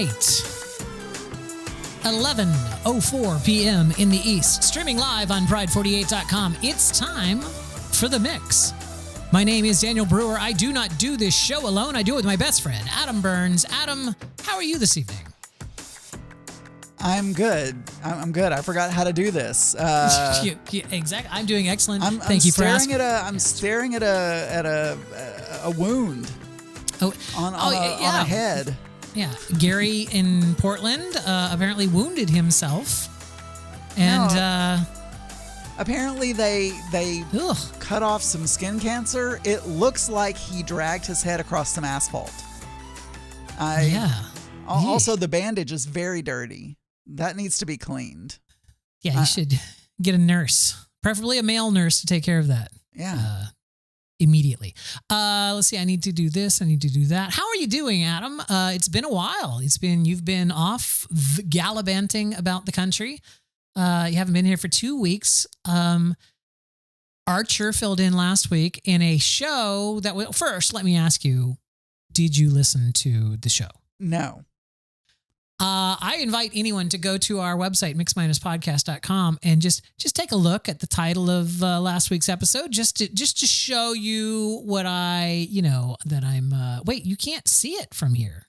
night. 11:04 p.m. in the East. Streaming live on Pride48.com. It's time for The Mix. My name is Daniel Brewer. I do not do this show alone. I do it with my best friend, Adam Burns. Adam, how are you this evening? I'm good. I'm good. I forgot how to do this. Exactly. I'm doing excellent. Thank you for asking. I'm staring at a wound on a head. Yeah. Gary in Portland apparently wounded himself. And apparently they cut off some skin cancer. It looks like he dragged his head across some asphalt. Also, the bandage is very dirty. That needs to be cleaned. Yeah, you should get a nurse, preferably a male nurse, to take care of that. Yeah. Immediately. Let's see. I need to do this. I need to do that. How are you doing, Adam? It's been a while. You've been off gallivanting about the country. You haven't been here for 2 weeks. Archer filled in last week in a show that first, let me ask you, did you listen to the show? No. I invite anyone to go to our website, mix-podcast.com, and just take a look at the title of last week's episode, just to show you what wait, you can't see it from here.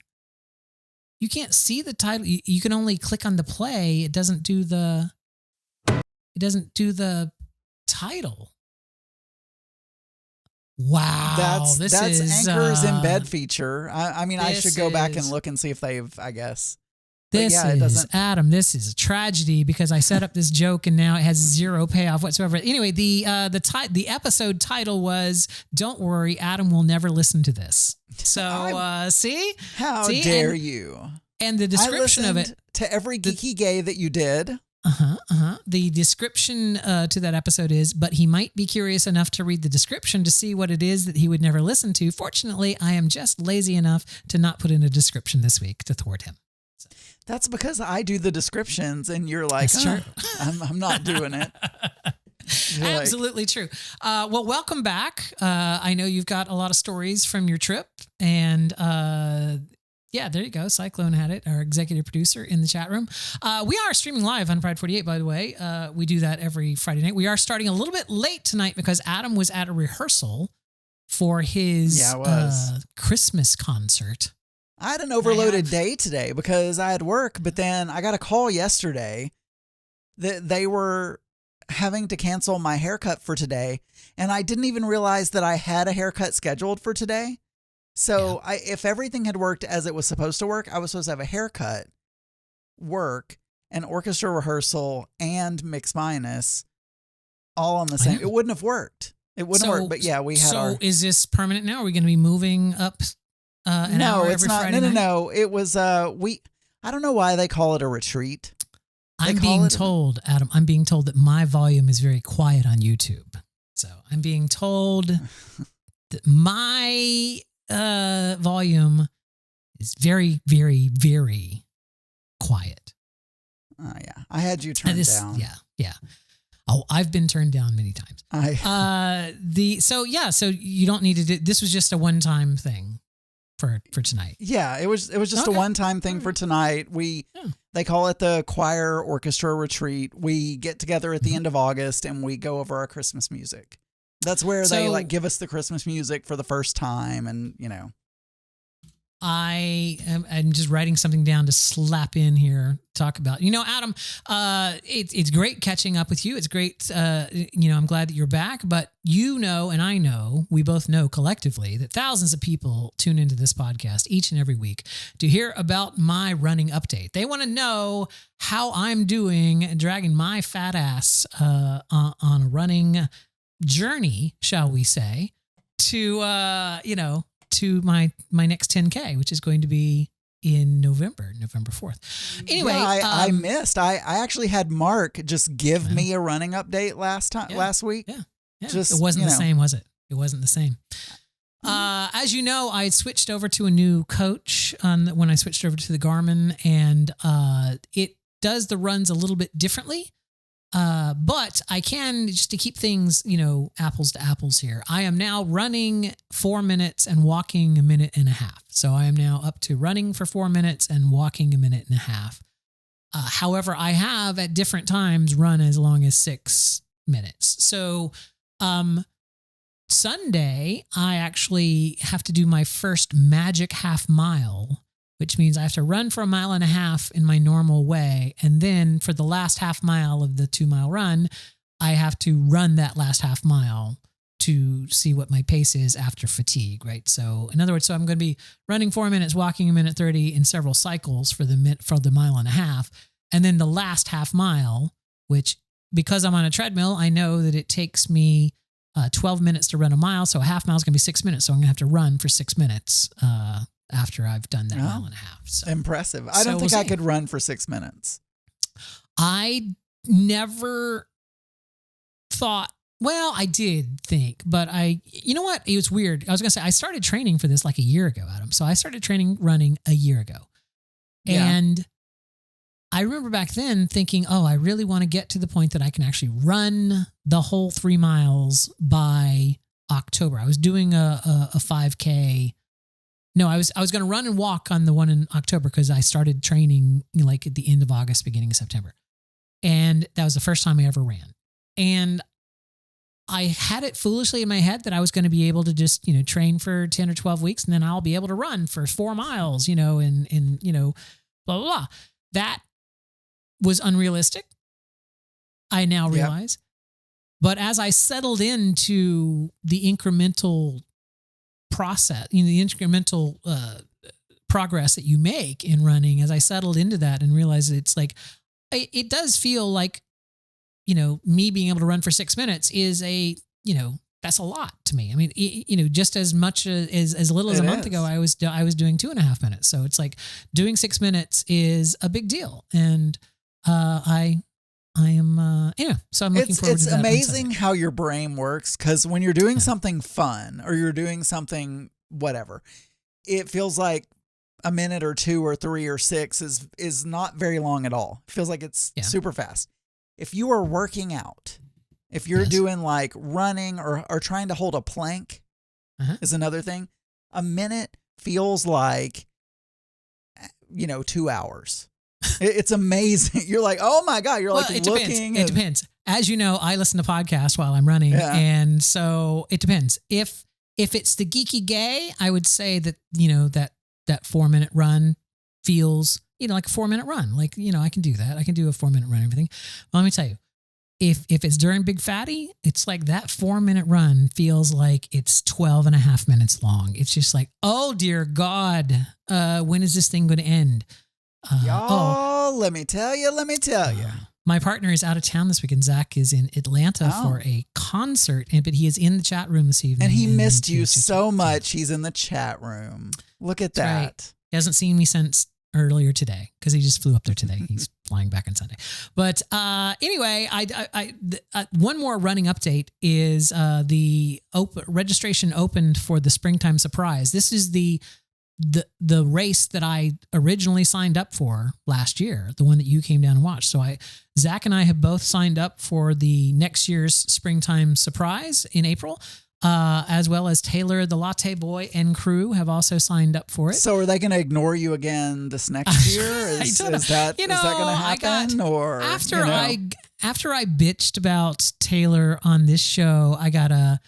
You can't see the title. You can only click on the play. It doesn't do the title. Wow. That's Anchor's embed feature. I should go back and look and see if they've, I guess. Adam, this is a tragedy because I set up this joke and now it has zero payoff whatsoever. Anyway, the episode title was "Don't Worry, Adam will never listen to this." So, see? How dare you? And the description of it to every geeky gay that you did. The description to that episode is, but he might be curious enough to read the description to see what it is that he would never listen to. Fortunately, I am just lazy enough to not put in a description this week to thwart him. That's because I do the descriptions and you're like, I'm not doing it. Absolutely true. Well, welcome back. I know you've got a lot of stories from your trip and, yeah, there you go. Cyclone had it, our executive producer in the chat room. We are streaming live on Pride 48, by the way. We do that every Friday night. We are starting a little bit late tonight because Adam was at a rehearsal for his Christmas concert. I had an overloaded day today because I had work, but then I got a call yesterday that they were having to cancel my haircut for today, and I didn't even realize that I had a haircut scheduled for today. So if everything had worked as it was supposed to work, I was supposed to have a haircut, work, an orchestra rehearsal, and Mix Minus all on the same. It wouldn't have worked. It wouldn't work. But yeah, we had. So is this permanent now? Are we going to be moving up? No, it's not. No. It was. I don't know why they call it a retreat. I'm being told, Adam. I'm being told that my volume is very quiet on YouTube. So I'm being told that my volume is very, very, very quiet. Oh yeah, I had you turned down. Yeah. Oh, I've been turned down many times. So you don't need to do. This was just a one-time thing for tonight. Yeah, it was just a one-time thing for tonight. They call it the choir orchestra retreat. We get together at the end of August and we go over our Christmas music. That's where they give us the Christmas music for the first time, and I'm just writing something down to slap in here, talk about. Adam, it's great catching up with you. It's great, I'm glad that you're back. But and I know, we both know collectively that thousands of people tune into this podcast each and every week to hear about my running update. They want to know how I'm doing, dragging my fat ass on a running journey, shall we say, to my next 10K, which is going to be in November 4th. Anyway, I missed. I actually had Mark just give me a running update last week. Yeah. Just, it wasn't the same, was it? It wasn't the same. As you know, I switched over to a new coach when I switched over to the Garmin, and it does the runs a little bit differently. But I can, just to keep things, apples to apples here, I am now running 4 minutes and walking a minute and a half. So I am now up to running for 4 minutes and walking a minute and a half. However, I have at different times run as long as 6 minutes. So Sunday, I actually have to do my first magic half mile, which means I have to run for 1.5 miles in my normal way. And then for the last half mile of the 2-mile run, I have to run that last half mile to see what my pace is after fatigue, right? So in other words, I'm going to be running 4 minutes, walking 1:30 in several cycles for the 1.5 miles. And then the last half mile, which because I'm on a treadmill, I know that it takes me 12 minutes to run a mile. So a half mile is going to be 6 minutes. So I'm going to have to run for 6 minutes after I've done that 1.5 miles. So, impressive. I don't think I could run for 6 minutes. I never thought, well, I did think, but you know what? It was weird. I was going to say, I started training for this like a year ago, Adam. So I started running a year ago. Yeah. And I remember back then thinking, oh, I really want to get to the point that I can actually run the whole 3 miles by October. I was doing a 5K. No, I was going to run and walk on the one in October because I started training like at the end of August, beginning of September. And that was the first time I ever ran. And I had it foolishly in my head that I was going to be able to just, train for 10 or 12 weeks and then I'll be able to run for 4 miles, in blah, blah, blah. That was unrealistic. I now realize. Yep. But as I settled into the incremental process, the incremental progress that you make in running, as I settled into that and realized it's like, it does feel like, me being able to run for 6 minutes is that's a lot to me. I mean, just as much as little as a month ago, I was doing 2.5 minutes. So it's like doing 6 minutes is a big deal. And I am, so I'm looking forward to that. It's amazing how your brain works. Cause when you're doing something fun or you're doing something, whatever, it feels like a minute or 2 or 3 or 6 is not very long at all. It feels like it's super fast. If you are working out, if you're doing like running or trying to hold a plank is another thing, a minute feels like, 2 hours. It's amazing. You're like, oh my God. You're it looking. It depends. As you know, I listen to podcasts while I'm running. Yeah. And so it depends. If it's the geeky gay, I would say that, that 4 minute run feels, like a 4 minute run. Like, I can do that. I can do a 4 minute run and everything. Well, let me tell you, if it's during Big Fatty, it's like that 4 minute run feels like it's 12.5 minutes long. It's just like, oh dear God, when is this thing going to end? Let me tell you. My partner is out of town this weekend. Zach is in Atlanta for a concert, but he is in the chat room this evening. And he missed you so much. He's in the chat room. Look at that. Right. He hasn't seen me since earlier today because he just flew up there today. He's flying back on Sunday. But anyway, one more running update is the registration opened for the Springtime Surprise. This is the race that I originally signed up for last year, the one that you came down and watched. So Zach and I have both signed up for the next year's Springtime Surprise in April, as well as Taylor, the Latte Boy, and crew have also signed up for it. So are they going to ignore you again this next year? Is that going to happen? After I bitched about Taylor on this show, I got a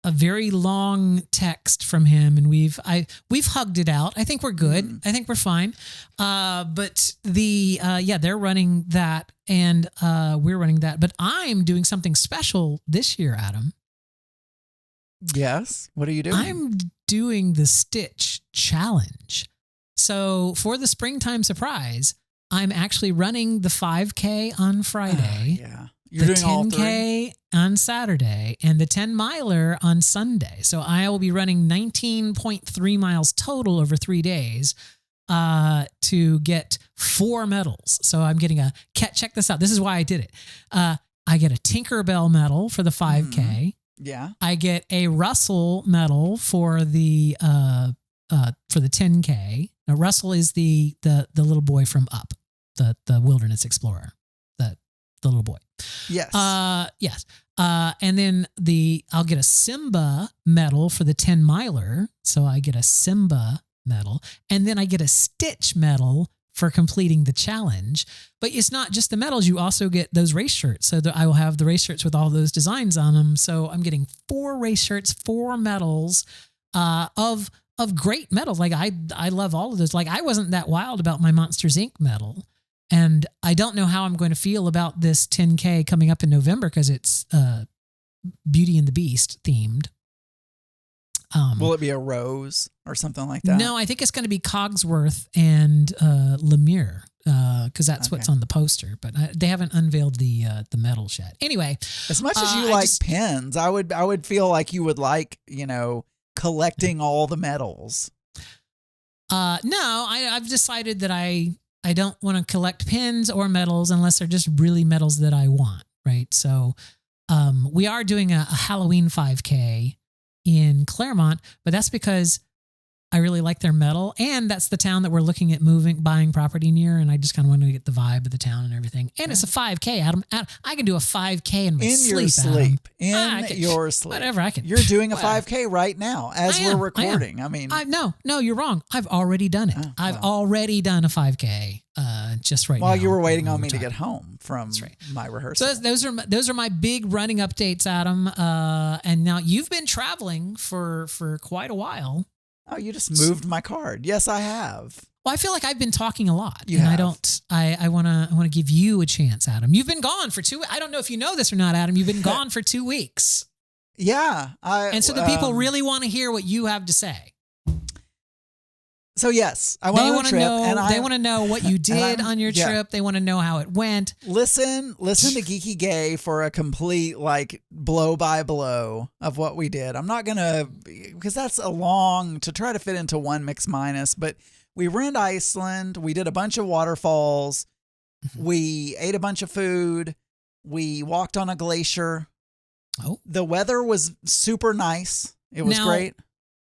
very long text from him, and we've hugged it out. I think we're good. I think we're fine. But they're running that, and we're running that. But I'm doing something special this year, Adam. Yes. What are you doing? I'm doing the Stitch Challenge. So for the Springtime Surprise, I'm actually running the 5K on Friday. You're doing 10K all 3? on Saturday and the 10-miler on Sunday. So I will be running 19.3 miles total over 3 days to get 4 medals. So I'm getting check this out. This is why I did it. I get a Tinkerbell medal for the 5K. Yeah. I get a Russell medal for the 10K. Now Russell is the little boy from Up, the Wilderness Explorer. The the little boy. Yes. Yes. And then I'll get a Simba medal for the 10 miler. So I get a Simba medal, and then I get a Stitch medal for completing the challenge. But it's not just the medals. You also get those race shirts. So I will have the race shirts with all those designs on them. So I'm getting 4 race shirts, 4 medals, of great medals. Like I love all of those. Like I wasn't that wild about my Monsters Inc. medal. And I don't know how I'm going to feel about this 10K coming up in November because it's Beauty and the Beast themed. Will it be a rose or something like that? No, I think it's going to be Cogsworth and Lemire because that's what's on the poster. But they haven't unveiled the medals yet. Anyway, as much as you like pins, I would feel like you would like, collecting all the medals. No, I've decided that I don't want to collect pins or medals unless they're just really medals that I want, right? So we are doing a Halloween 5K in Claremont, but that's because I really like their medal, and that's the town that we're looking at buying property near, and I just kind of wanted to get the vibe of the town and everything. And it's a 5K, Adam. I can do a 5K in my sleep. In your sleep. Whatever I can. You're doing a 5K right now as we're recording. No, you're wrong. I've already done it. I've already done a 5K just right now. While you were waiting on me to get home from my rehearsal. So those are my big running updates, Adam. And now you've been traveling for quite a while. Oh, you just moved my card. Yes, I have. Well, I feel like I've been talking a lot. I want to give you a chance, Adam. You've been gone for 2 weeks. I don't know if you know this or not, Adam. You've been gone for 2 weeks. Yeah. And so the people really want to hear what you have to say. So yes, I went on a trip, they want to know what you did on your trip. They want to know how it went. Listen to Geeky Gay for a complete blow by blow of what we did. I'm not gonna because that's a long to try to fit into one mix minus. But we were in Iceland. We did a bunch of waterfalls. We ate a bunch of food. We walked on a glacier. Oh, the weather was super nice. It was great.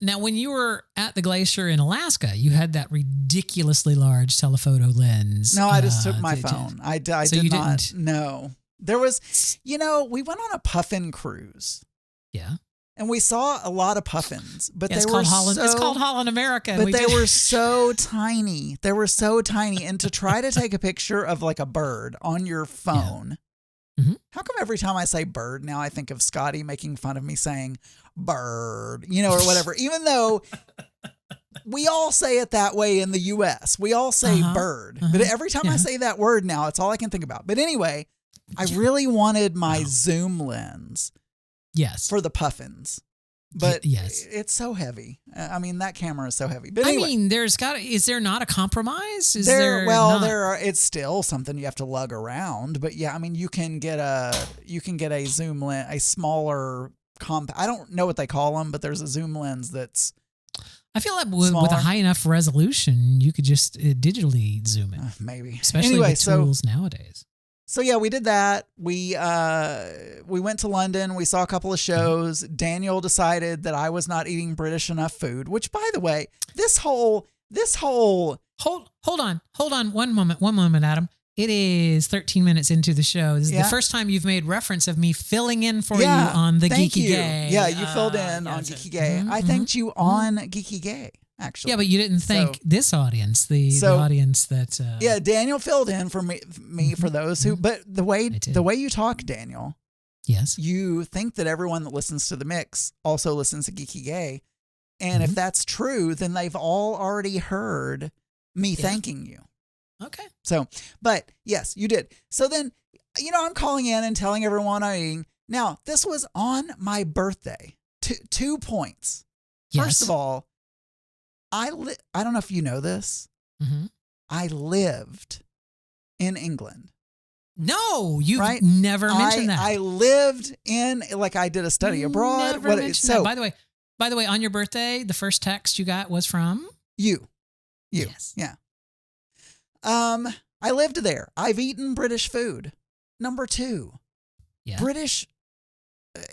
Now, when you were at the glacier in Alaska, you had that ridiculously large telephoto lens. No, I just took my phone. I did not. No. There was, we went on a puffin cruise. Yeah. And we saw a lot of puffins, but it's called Holland America. But they were so tiny. They were so tiny. And to try to take a picture of a bird on your phone. Yeah. Mm-hmm. How come every time I say bird now I think of Scotty making fun of me saying bird, or whatever, even though we all say it that way in the U.S. We all say bird. But every time I say that word now, it's all I can think about. But anyway, I really wanted my zoom lens for the puffins. But it's so heavy. I mean, that camera is so heavy. But anyway, is there not a compromise? It's still something you have to lug around. But yeah, I mean, you can get a zoom lens, a smaller I don't know what they call them, but there's a zoom lens that's I feel like with a high enough resolution, you could just digitally zoom it. Maybe. Especially with tools nowadays. So yeah, we did that. We went to London. We saw a couple of shows. Daniel decided that I was not eating British enough food, which by the way, this whole Hold on one moment, Adam. It is 13 minutes into the show. This is the first time you've made reference of me filling in for you on the Geeky Gay. Yeah, you filled in on Geeky Gay. I thanked you on Geeky Gay, actually. Yeah, but you didn't thank this audience, the audience that... yeah, Daniel filled in for me for those who... But the way you talk, Daniel, yes, you think that everyone that listens to the mix also listens to Geeky Gay. And if that's true, then they've all already heard me thanking you. Okay. So, but yes, you did. So then, I'm calling in and telling everyone I'm eating. Now, this was on my birthday. 2 points. Yes. First of all, I don't know if you know this. Mm-hmm. I lived in England. No, you've never mentioned that. I lived in, I did a study abroad. Never mentioned that. By the way, on your birthday, the first text you got was from? You. Yes. Yeah. I lived there. I've eaten British food. Number 2,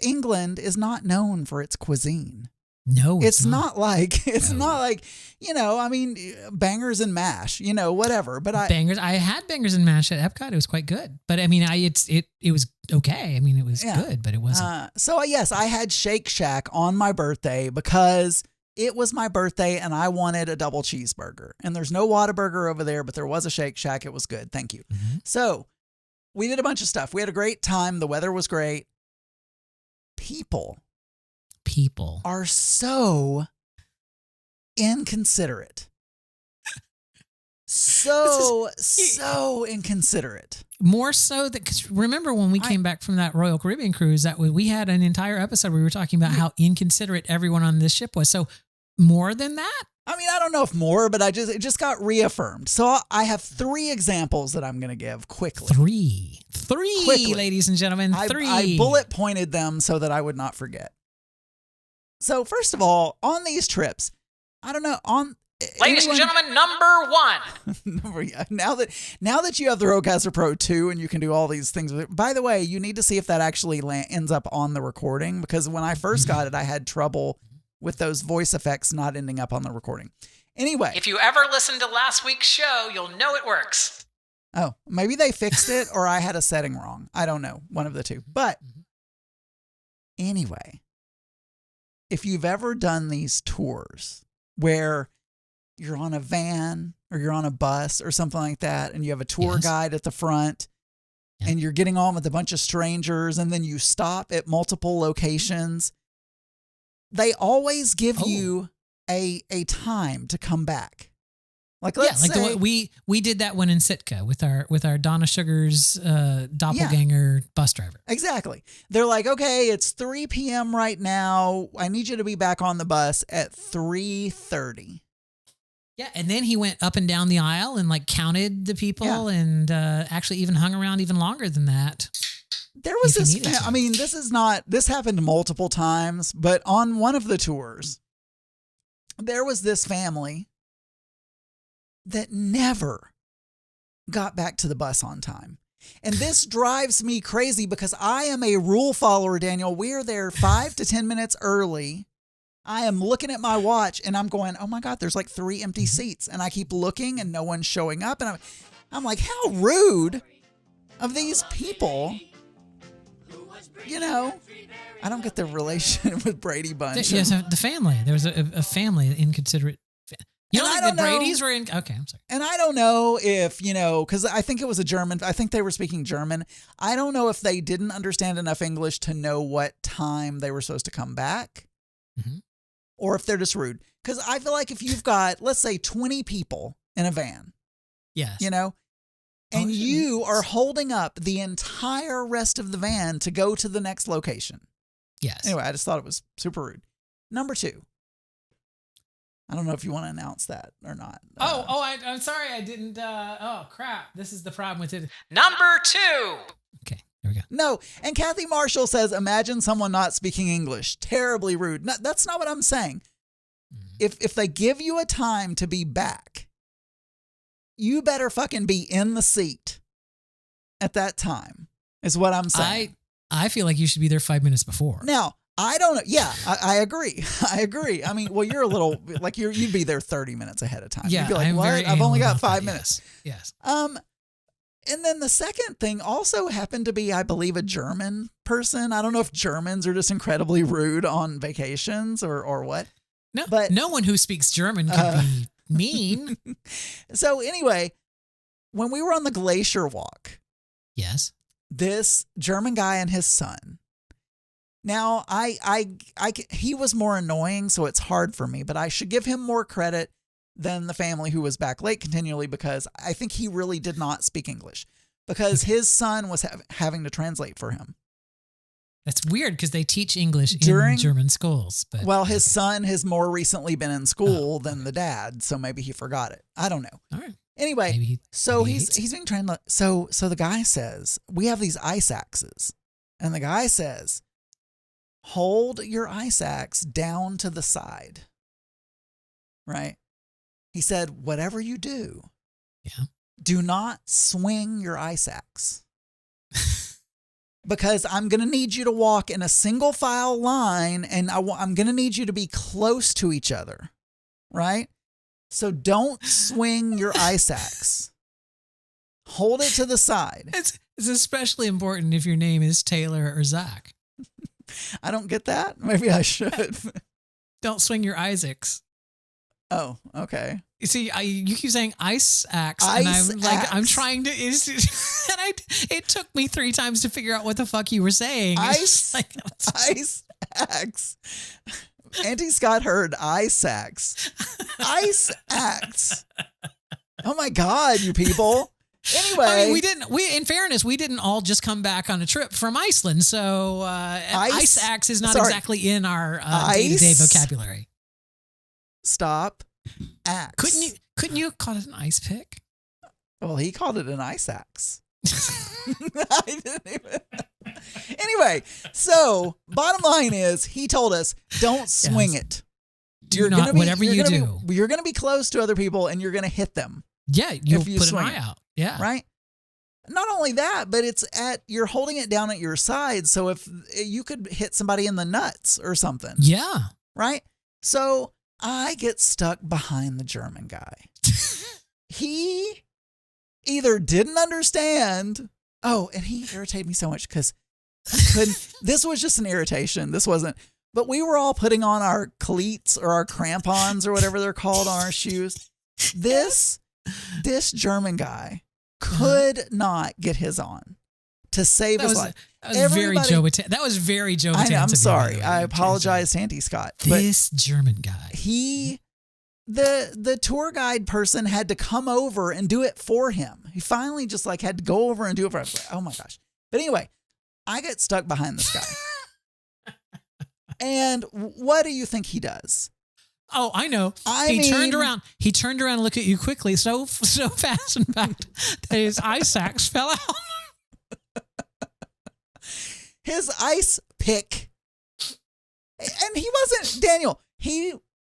England is not known for its cuisine. No, it's not like I mean, bangers and mash, whatever. But I had bangers and mash at Epcot. It was quite good. But I mean, it was okay. I mean, it was good, but it wasn't. So yes, I had Shake Shack on my birthday because it was my birthday and I wanted a double cheeseburger. And there's no Whataburger over there, but there was a Shake Shack. It was good. Thank you. Mm-hmm. So we did a bunch of stuff. We had a great time. The weather was great. People are so inconsiderate. So inconsiderate. More so that, because remember when we came back from that Royal Caribbean cruise, that we had an entire episode where we were talking about how inconsiderate everyone on this ship was. So more than that? I mean, I don't know if more, but it just got reaffirmed. So I have 3 examples that I'm going to give quickly. 3, quickly. Ladies and gentlemen, 3. I bullet pointed them so that I would not forget. So first of all, on these trips, I don't know, ladies and gentlemen, number 1. Now that you have the Rodecaster Pro 2 and you can do all these things with it. By the way, you need to see if that actually ends up on the recording, because when I first got it, I had trouble with those voice effects not ending up on the recording. Anyway. If you ever listened to last week's show, you'll know it works. Oh, maybe they fixed it or I had a setting wrong. I don't know. One of the two. But anyway, if you've ever done these tours where you're on a van or you're on a bus or something like that, and you have a tour guide at the front and you're getting on with a bunch of strangers, and then you stop at multiple locations, they always give you a time to come back. Like, let's say, the way we did that one in Sitka with our Donna Sugar's doppelganger bus driver. Exactly. They're like, okay, it's 3 p.m. right now. I need you to be back on the bus at 3:30. Yeah, and then he went up and down the aisle and like counted the people and actually even hung around even longer than that. There was this, I mean, this happened multiple times, but on one of the tours, there was this family that never got back to the bus on time. And this drives me crazy because I am a rule follower, Daniel. We're there 5 to 10 minutes early. I am looking at my watch and I'm going, oh my God, there's like 3 empty seats. And I keep looking and no one's showing up. And I'm like, how rude of these people. I don't get the relation with Brady Bunch. Yes, the family. There was a family, inconsiderate. You don't think the Bradys were in? Okay, I'm sorry. And I don't know if, because I think it was a German. I think they were speaking German. I don't know if they didn't understand enough English to know what time they were supposed to come back, or if they're just rude. Because I feel like if you've got, let's say, 20 people in a van, and you are holding up the entire rest of the van to go to the next location. Yes. Anyway, I just thought it was super rude. Number 2. I don't know if you want to announce that or not. I'm sorry. I didn't. Oh, crap. This is the problem with it. Number 2. Okay, there we go. No, and Kathy Marshall says, imagine someone not speaking English. Terribly rude. No, that's not what I'm saying. If they give you a time to be back, you better fucking be in the seat at that time, is what I'm saying. I feel like you should be there 5 minutes before. Now, I don't know. Yeah, I agree. I agree. I mean, well, you're a little like you'd be there 30 minutes ahead of time. Yeah, you'd be like, I'm what? I've only got 5 minutes. Yes. And then the second thing also happened to be, I believe, a German person. I don't know if Germans are just incredibly rude on vacations or what. No, but no one who speaks German can be mean. So anyway, when we were on the glacier walk, yes, this German guy and his son. Now, he was more annoying, so it's hard for me, but I should give him more credit than the family who was back late continually, because I think he really did not speak English because his son was having to translate for him. That's weird because they teach English in German schools. But well, his son has more recently been in school than the dad, so maybe he forgot it. I don't know. All right. Anyway, maybe he's being trained. So the guy says, we have these ice axes, and the guy says, hold your ice axe down to the side. Right? He said, whatever you do, do not swing your ice axe. because I'm going to need you to walk in a single file line, and I'm going to need you to be close to each other, right? So don't swing your ice axe. Hold it to the side. It's especially important if your name is Taylor or Zach. I don't get that. Maybe I should. Don't swing your Isaacs. Oh, okay. You see, you keep saying ice axe, Ice and I'm like, axe. I'm trying to. It took me 3 times to figure out what the fuck you were saying. Ice axe. Auntie Scott heard ice axe. Ice axe. Oh my God, you people. Anyway, I mean, in fairness, we didn't all just come back on a trip from Iceland, so ice axe is not exactly in our day-to-day vocabulary. Stop. Axe. Couldn't you call it an ice pick? Well, he called it an ice axe. I didn't even. Anyway, so bottom line is, he told us, don't swing it. You're whatever you do. You're going to be close to other people, and you're going to hit them. Yeah, you'll put an eye out. Yeah. Right? Not only that, but you're holding it down at your side, so if you could hit somebody in the nuts or something. Yeah. Right? So I get stuck behind the German guy. He either didn't understand. Oh, and he irritated me so much because I couldn't. This was just an irritation. This wasn't. But we were all putting on our cleats or our crampons or whatever they're called on our shoes. This German guy could not get his on to save his life. That was very Joe Batanza. I'm sorry. I apologize to Auntie Scott. This German guy. The tour guide person had to come over and do it for him. He finally just had to go over and do it for him. Oh my gosh. But anyway, I get stuck behind this guy. And what do you think he does? Oh, I know. He turned around and looked at you quickly, so fast, in fact, that his ice axe fell out. His ice pick. And he wasn't, Daniel, he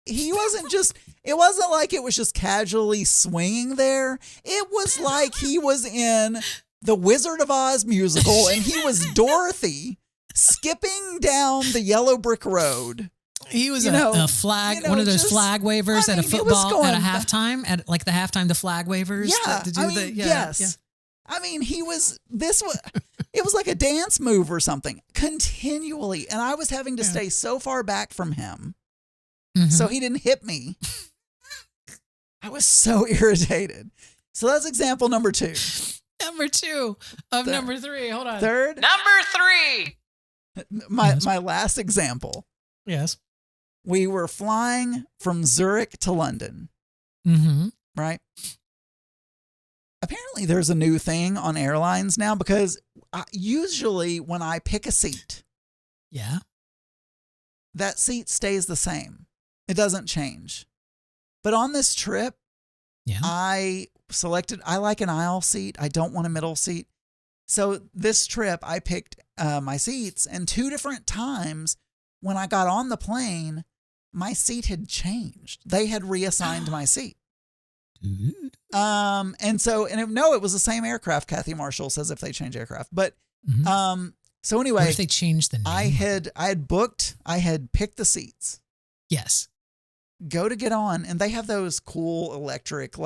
wasn't just, it wasn't like it was just casually swinging there. It was like he was in the Wizard of Oz musical and he was Dorothy skipping down the yellow brick road. He was a flag, one of those flag wavers at a football at a halftime, at like the halftime, the flag wavers. Yeah, yes. Yeah. I mean, it was like a dance move or something continually. And I was having to stay so far back from him so he didn't hit me. I was so irritated. So that's example number 2. Number 2 of number 3. Hold on. Third. Number 3. My last example. Yes. We were flying from Zurich to London. Right? Apparently there's a new thing on airlines now because usually when I pick a seat, that seat stays the same. It doesn't change. But on this trip, I like an aisle seat. I don't want a middle seat. So this trip, I picked my seats, and 2 different times when I got on the plane, my seat had changed. They had reassigned my seat. It was the same aircraft. Kathy Marshall says if they change aircraft, but so anyway, what if they changed the name? I had picked the seats. Yes. Go to get on, and they have those cool electric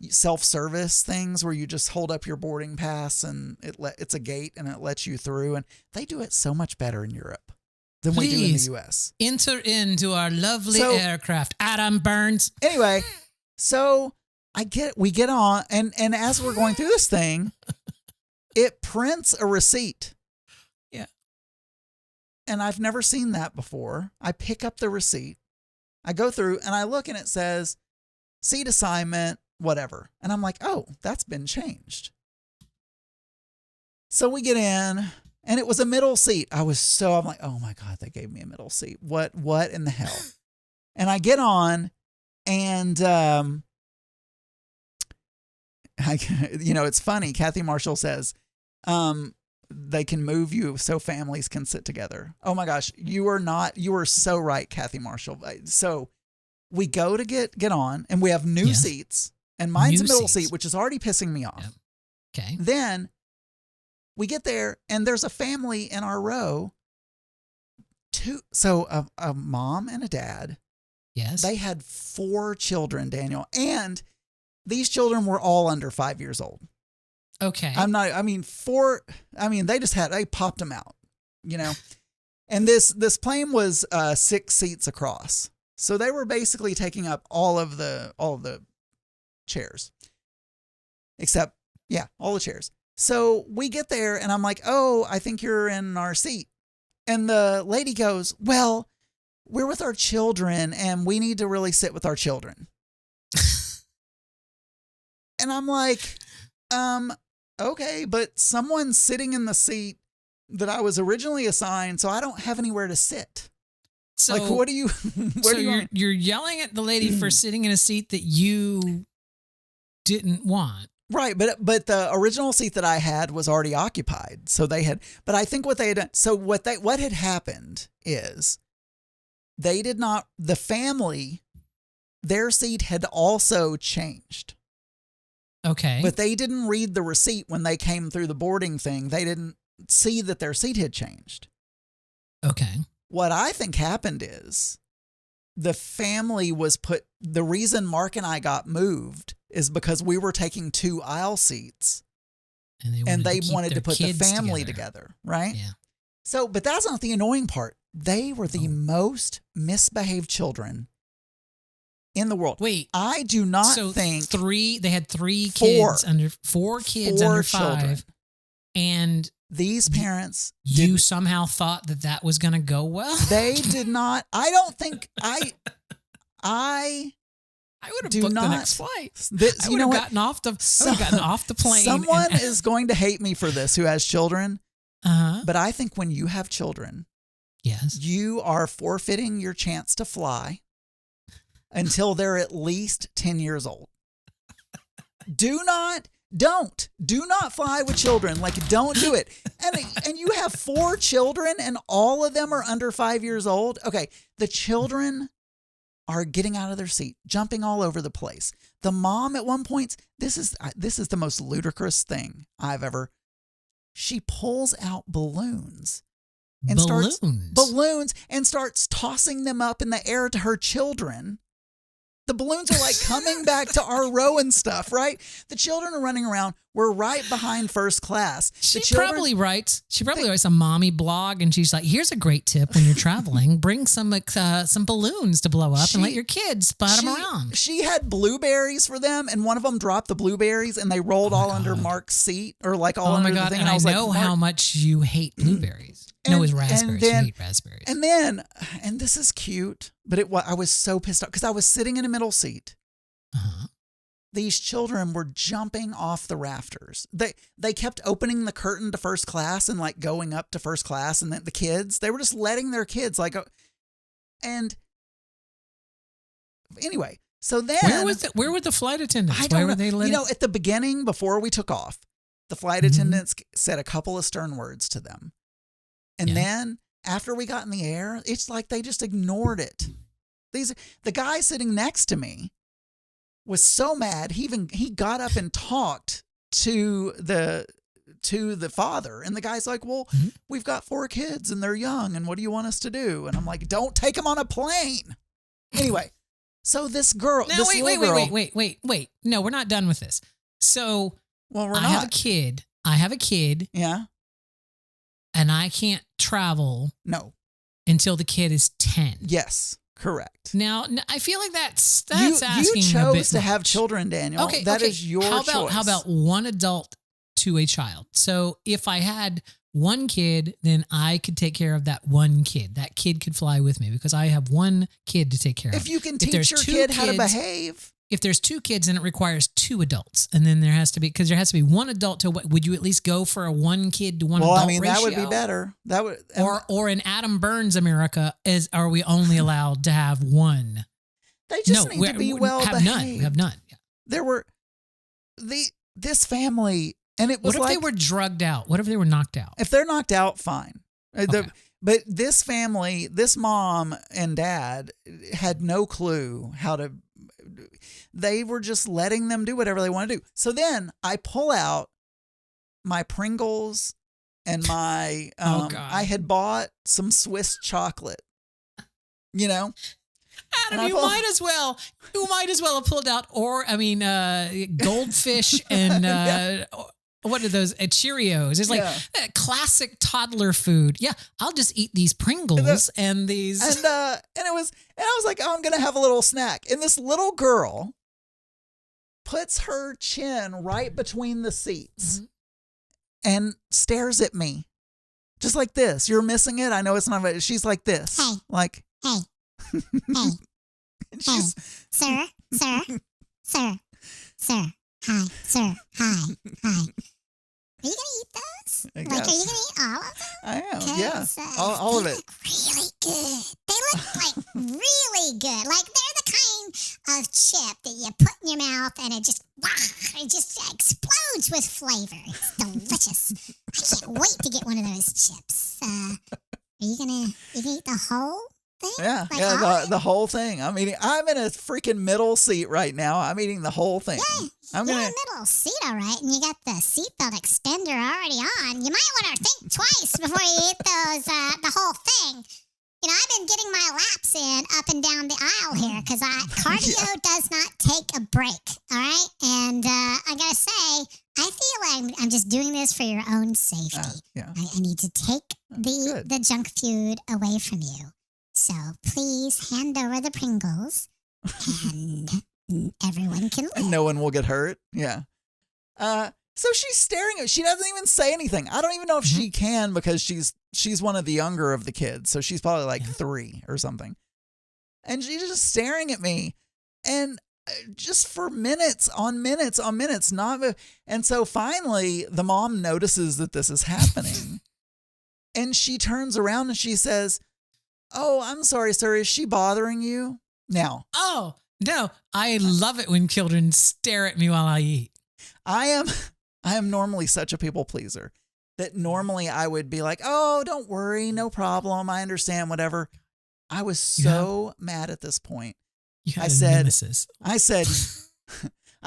self-service things where you just hold up your boarding pass and it's a gate and it lets you through, and they do it so much better in Europe than we do in the U.S. Enter into our lovely aircraft, Adam Burns. Anyway, so we get on, and as we're going through this thing, it prints a receipt. Yeah. And I've never seen that before. I pick up the receipt. I go through and I look and it says seat assignment, whatever. And I'm like, oh, that's been changed. So we get in and it was a middle seat. I'm like, oh my God, they gave me a middle seat. What in the hell? And I get on and, it's funny. Kathy Marshall says, they can move you so families can sit together. Oh my gosh, you are so right, Kathy Marshall. So we go to get on, and we have new seats, and mine's a middle seat, which is already pissing me off. Yep. Okay. Then we get there, and there's a family in our row. A mom and a dad. Yes. They had 4 children, Daniel, and these children were all under 5 years old. Okay. They popped them out, and this plane was 6 seats across. So they were basically taking up all of the chairs, except, all the chairs. So we get there and I'm like, oh, I think you're in our seat. And the lady goes, well, we're with our children and we need to really sit with our children. And I'm like, okay, but someone's sitting in the seat that I was originally assigned, so I don't have anywhere to sit. So, like, what do you? You're yelling at the lady for sitting in a seat that you didn't want, right? But the original seat that I had was already occupied, so they had. But I think what they had done. So what had happened is they did not. The family, their seat had also changed. Okay. But they didn't read the receipt when they came through the boarding thing. They didn't see that their seat had changed. Okay. What I think happened is the family was the reason Mark and I got moved is because we were taking 2 aisle seats and they wanted to put the family together, right? Yeah. So, but that's not the annoying part. They were the most misbehaved children in the world. Wait, I do not think they had 3 kids under 4 kids under 5 children. And these parents you somehow thought that was going to go well. They did not. I don't think I would have booked the next flight. I would have gotten off the plane. Someone is going to hate me for this who has children. But I think when you have children, yes, you are forfeiting your chance to fly until they're at least 10 years old. Do not fly with children. Like, don't do it. And you have 4 children and all of them are under 5 years old. Okay. The children are getting out of their seat, jumping all over the place. The mom at one point, this is the most ludicrous thing I've ever. She pulls out balloons and starts tossing them up in the air to her children. The balloons are like coming back to our row and stuff, right? The children are running around. We're right behind first class. She probably writes a mommy blog, and she's like, "Here's a great tip when you're traveling: bring some balloons to blow up and let your kids spot them around." She had blueberries for them, and one of them dropped the blueberries, and they rolled all under Mark's seat, or like all under the thing. And I know how much you hate blueberries. No, it was raspberries. You hate raspberries. And this is cute, but I was so pissed off because I was sitting in a middle seat. These children were jumping off the rafters. They kept opening the curtain to first class and like going up to first class, and then the kids, they were just letting their kids and anyway. So then where were the flight attendants? Why were they letting? At the beginning before we took off, the flight attendants said a couple of stern words to them. And then after we got in the air, it's like they just ignored it. The guy sitting next to me was so mad. He got up and talked to the father, and the guy's like, "Well, we've got 4 kids and they're young, and what do you want us to do?" And I'm like, "Don't take them on a plane." Anyway, so this girl, wait. No, we're not done with this. So, I have a kid. Yeah. And I can't travel. No. Until the kid is 10. Yes, correct. Now, I feel like that's asking you chose a bit to much. Have children, Daniel. Okay, that is your choice. How about one adult to a child? So if I had one kid, then I could take care of that one kid. That kid could fly with me because I have one kid to take care of. If you can teach your kid how to behave. If there's 2 kids, then it requires 2 adults. And then there has to be one adult to what? Would you at least go for a 1 kid to 1 adult ratio? That would be better. That would, or in Adam Burns' America, are we only allowed to have 1? They just need to be well behaved. We have none. Yeah. There were this family, and it was what if they were drugged out? What if they were knocked out? If they're knocked out, fine. Okay. But this family, this mom and dad had no clue how to. They were just letting them do whatever they want to do. So then I pull out my Pringles and my God. I had bought some Swiss chocolate. You know, Adam, you might as well have pulled out goldfish and what are those? Cheerios. It's like classic toddler food. Yeah, I'll just eat these Pringles and these. And I was like, oh, I'm gonna have a little snack. And this little girl puts her chin right between the seats and stares at me, just like this. You're missing it. I know it's not. She's like this. Hey. Like. Hey. Hey, sir, hi, sir, hi. Are you gonna eat those? I Like, guess. are you gonna eat all of them? I am, 'Cause, yeah, all of they it. look really good. They look like really good. Like they're the kind of chip that you put in your mouth and it just explodes with flavor. It's delicious. I can't wait to get one of those chips. Are you gonna eat the whole thing? Yeah, Like all of it? the whole thing. I'm in a freaking middle seat right now. I'm eating the whole thing. Yeah, I'm you're gonna. in the middle seat, all right, and you got the seatbelt extender already on. You might want to think twice before you eat those, the whole thing. You know, I've been getting my laps in up and down the aisle here because cardio does not take a break, all right? And I gotta say, I feel like I'm just doing this for your own safety. Yeah. I need to take the junk food away from you. So please hand over the Pringles, and everyone can live. And no one will get hurt. Yeah. So she's staring at. She doesn't even say anything. I don't even know if she can because she's one of the younger of the kids, so she's probably like 3 or something. And she's just staring at me, and just for minutes on minutes on minutes, not. And so finally, the mom notices that this is happening, and she turns around and she says, "Oh, I'm sorry, sir. Is she bothering you?" Now. Oh, no. I love it when children stare at me while I eat. I am normally such a people pleaser that normally I would be like, "Oh, don't worry. No problem. I understand, whatever." I was so mad at this point. You had I a said, nemesis. I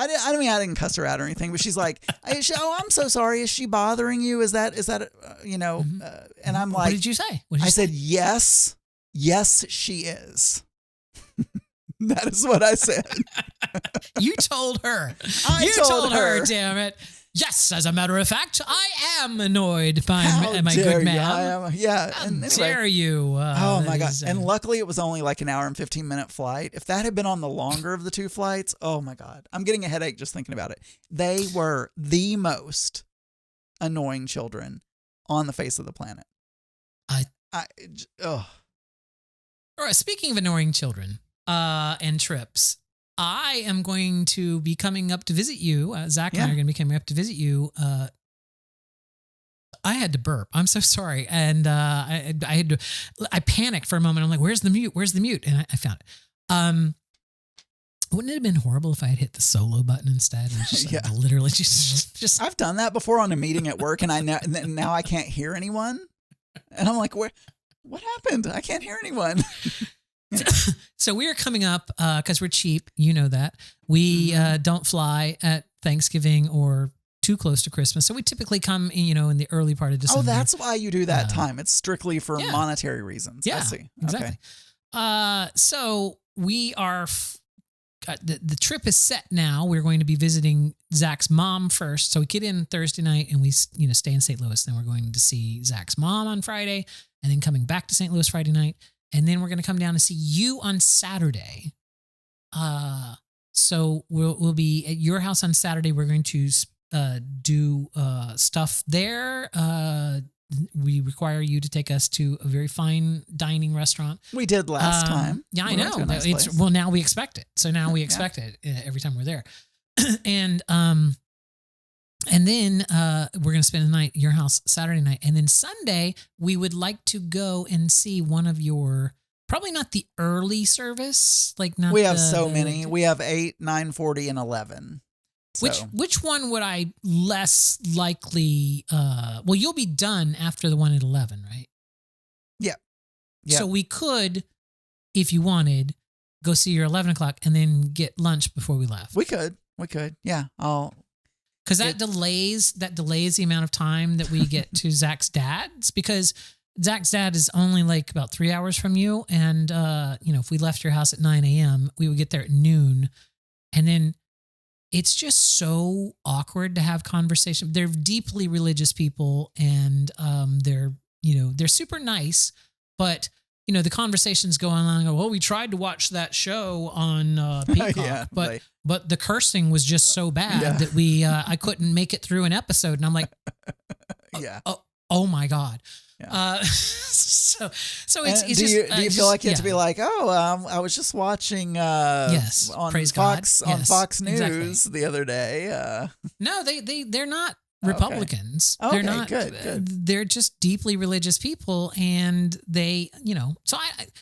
didn't cuss her out or anything, but she's like, "Oh, I'm so sorry. Is she bothering you? Is that, and I'm like, what did you say? I said, yes, she is. That is what I said. You told her. I you told her. Damn it. Yes, as a matter of fact, I am annoyed by How my dare good you? man. Yeah. How And anyway, dare you? oh my God. is, And luckily it was only like an hour and 15-minute flight. If that had been on the longer of the 2 flights, oh my God. I'm getting a headache just thinking about it. They were the most annoying children on the face of the planet. All right, speaking of annoying children and trips, I am going to be coming up to visit you. Zach and I are going to be coming up to visit you. I had to burp. I'm so sorry. And I panicked for a moment. I'm like, where's the mute? Where's the mute? And I found it. Wouldn't it have been horrible if I had hit the solo button instead? And just literally just. I've done that before on a meeting at work, and now I can't hear anyone. And I'm like, what happened? I can't hear anyone. So we are coming up because we're cheap. You know that. We don't fly at Thanksgiving or too close to Christmas. So we typically come, in the early part of December. Oh, that's why you do that time. It's strictly for monetary reasons. Yeah, I see. Exactly. Okay. So we are, the trip is set now. We're going to be visiting Zach's mom first. So we get in Thursday night and we, stay in St. Louis. Then we're going to see Zach's mom on Friday and then coming back to St. Louis Friday night. And then we're going to come down and see you on Saturday. So we'll be at your house on Saturday. We're going to do stuff there. We require you to take us to a very fine dining restaurant. We did last time. Yeah, I We went to know. a nice place. Now we expect it. So now we expect it every time we're there. And then we're going to spend the night at your house Saturday night. And then Sunday, we would like to go and see one of your, probably not the early service. We have so many. We have 8, 9:40, and 11. So. Which one would I less likely, well, you'll be done after the one at 11, right? Yeah. So we could, if you wanted, go see your 11 o'clock and then get lunch before we left. We could. Yeah. Because that delays the amount of time that we get to Zach's dad's, because Zach's dad is only like about 3 hours from you. And, if we left your house at 9 a.m., we would get there at noon. And then it's just so awkward to have conversation. They're deeply religious people, and they're super nice, but the conversations go on. Well, we tried to watch that show on Peacock, but the cursing was just so bad that I couldn't make it through an episode. And I'm like, oh my God. Yeah. So it's do just. Do you feel like you have to be like, I was just watching on Fox News the other day. No, they're not Republicans. Okay, they're not good. They're just deeply religious people, and they, so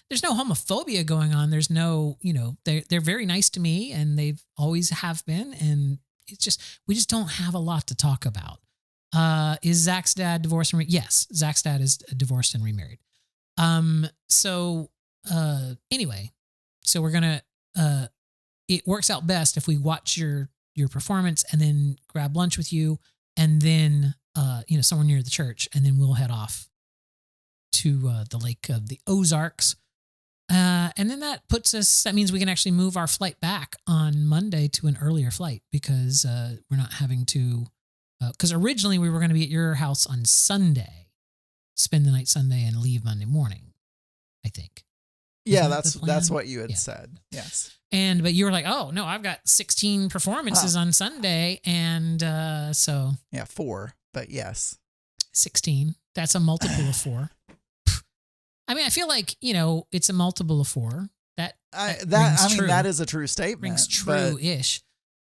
there's no homophobia going on. There's no, they're very nice to me, and they've always have been, and it's just, we just don't have a lot to talk about. Is Zach's dad divorced and yes, Zach's dad is divorced and remarried. Anyway, so we're going to, it works out best if we watch your performance and then grab lunch with you, and then, somewhere near the church, and then we'll head off to the lake of the Ozarks. And then that means we can actually move our flight back on Monday to an earlier flight, because we're not having to, because originally we were going to be at your house on Sunday, spend the night Sunday and leave Monday morning, I think. Yeah, that's what you had said. Yes. But you were like, oh no, I've got 16 performances on Sunday. And so. Yeah, 4, but yes. 16. That's a multiple of 4. I mean, I feel like, it's a multiple of 4. That is a true statement. Rings true-ish.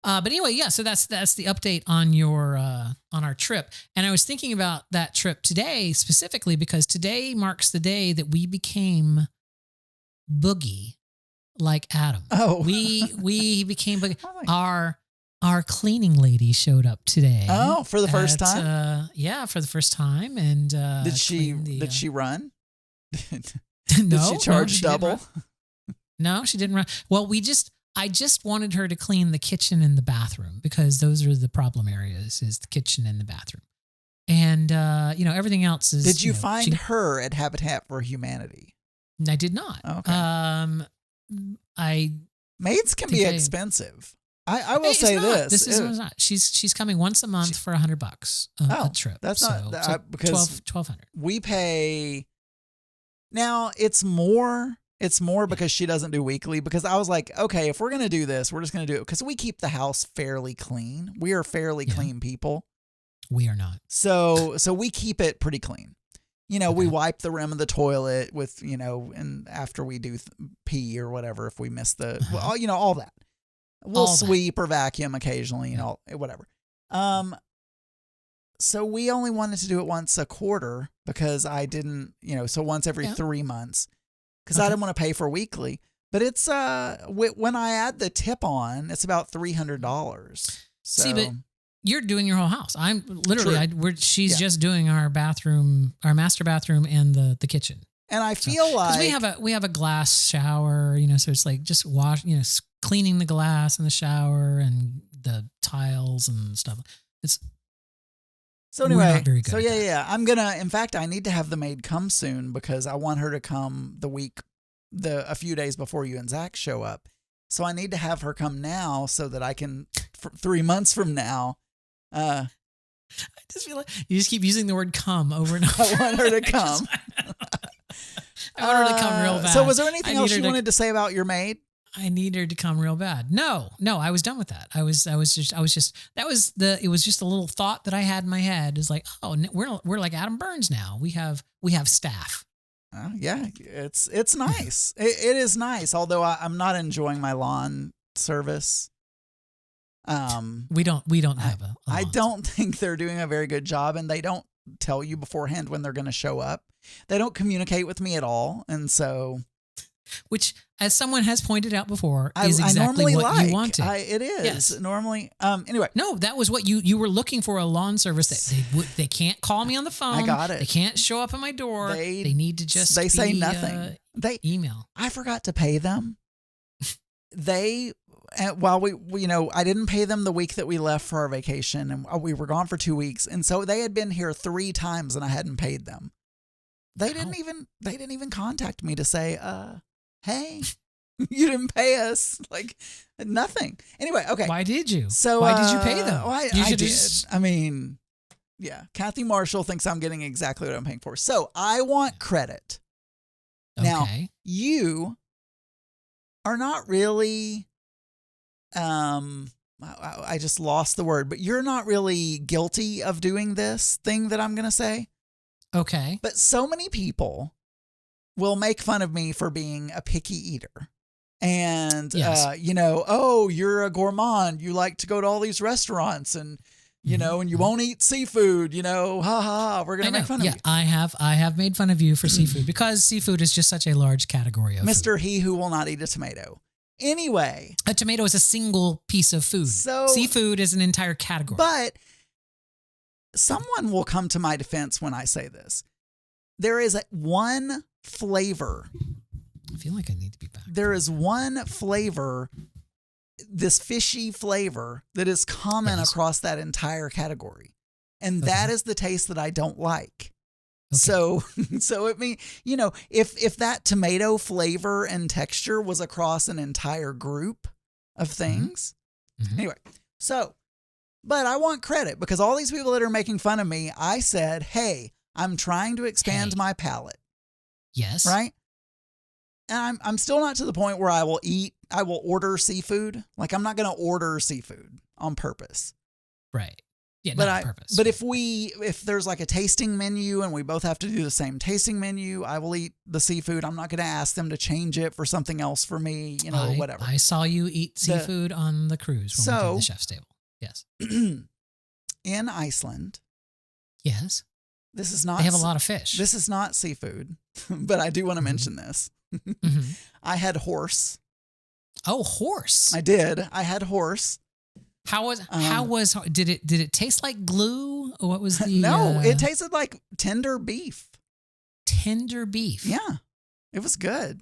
But anyway, yeah, so that's the update on on our trip. And I was thinking about that trip today specifically because today marks the day that we became boogie like Adam. Oh. We became boogie. Our cleaning lady showed up today. Oh, for the first time? Yeah, for the first time. And did she run? No. Did she charge double? No, she didn't run. Well, I just wanted her to clean the kitchen and the bathroom, because those are the problem areas, is the kitchen and the bathroom. And, everything else is... Did you find her at Habitat for Humanity? I did not. Okay. Maids can be expensive. I will say this. This is not. She's coming once a month for $100 a trip. That's not... because $1,200. We pay... Now, it's more because she doesn't do weekly, because I was like, okay, if we're going to do this, we're just going to do it because we keep the house fairly clean. We are fairly clean people. We are not. So we keep it pretty clean. We wipe the rim of the toilet with, and after we do pee or whatever, if we miss the, all that. We'll sweep or vacuum occasionally, whatever. So we only wanted to do it once a quarter because I didn't, so once every 3 months. Because I didn't want to pay for weekly. But it's when I add the tip on, it's about $300. So. See, but you're doing your whole house. I'm literally, she's just doing our bathroom, our master bathroom, and the kitchen. And I feel like we have a glass shower, so it's like just cleaning the glass in the shower and the tiles and stuff. So anyway, I'm in fact, I need to have the maid come soon because I want her to come a few days before you and Zach show up. So I need to have her come now so that I can, 3 months from now. I just feel like you just keep using the word come over and over. I want her to come. I want her to come real bad. So was there anything else you wanted to say about your maid? I need her to come real bad. No, I was done with that. It was just a little thought that I had in my head. It's like, oh, we're like Adam Burns now. We have staff. Yeah, it's nice. It is nice. Although I'm not enjoying my lawn service. We don't have a I don't think they're doing a very good job, and they don't tell you beforehand when they're going to show up. They don't communicate with me at all, and so. Which, as someone has pointed out before, is exactly what you wanted. It is normally. Anyway, no, that was what you were looking for, a lawn service. They can't call me on the phone. I got it. They can't show up at my door. They need to just. They say nothing. They email. I forgot to pay them. while I didn't pay them the week that we left for our vacation, and we were gone for 2 weeks, and so they had been here 3 times, and I hadn't paid them. They didn't even contact me to say, hey, you didn't pay us. Like, nothing. Anyway, okay. Why did you? So why did you pay them? I did. I mean, yeah. Kathy Marshall thinks I'm getting exactly what I'm paying for. So I want credit. Now, you are not really, I just lost the word, but you're not really guilty of doing this thing that I'm going to say. Okay. But so many people will make fun of me for being a picky eater. And, yes. Oh, you're a gourmand. You like to go to all these restaurants and, and you won't eat seafood, ha ha, we're going to make fun of you. I have made fun of you for seafood because seafood is just such a large category of Mr. food. He who will not eat a tomato. Anyway. A tomato is a single piece of food. So seafood is an entire category. But someone will come to my defense when I say this. There is one flavor. I feel like I need to be back. There is one flavor, this fishy flavor, that is common across that entire category. And that is the taste that I don't like. Okay. So it means, if that tomato flavor and texture was across an entire group of things. Mm-hmm. Anyway, but I want credit because all these people that are making fun of me, I said, hey, I'm trying to expand my palate. Yes. Right? And I'm still not to the point where I will order seafood. Like, I'm not going to order seafood on purpose. Right. Yeah, not on purpose. But if there's like a tasting menu and we both have to do the same tasting menu, I will eat the seafood. I'm not going to ask them to change it for something else for me, whatever. I saw you eat seafood on the cruise when we went to the chef's table. Yes. In Iceland. Yes. This is not. They have a lot of fish. This is not seafood, but I do want to mention this. I had horse. Oh, horse! I did. I had horse. How did it taste like glue? Or what was the? No, it tasted like tender beef. Tender beef. Yeah, it was good.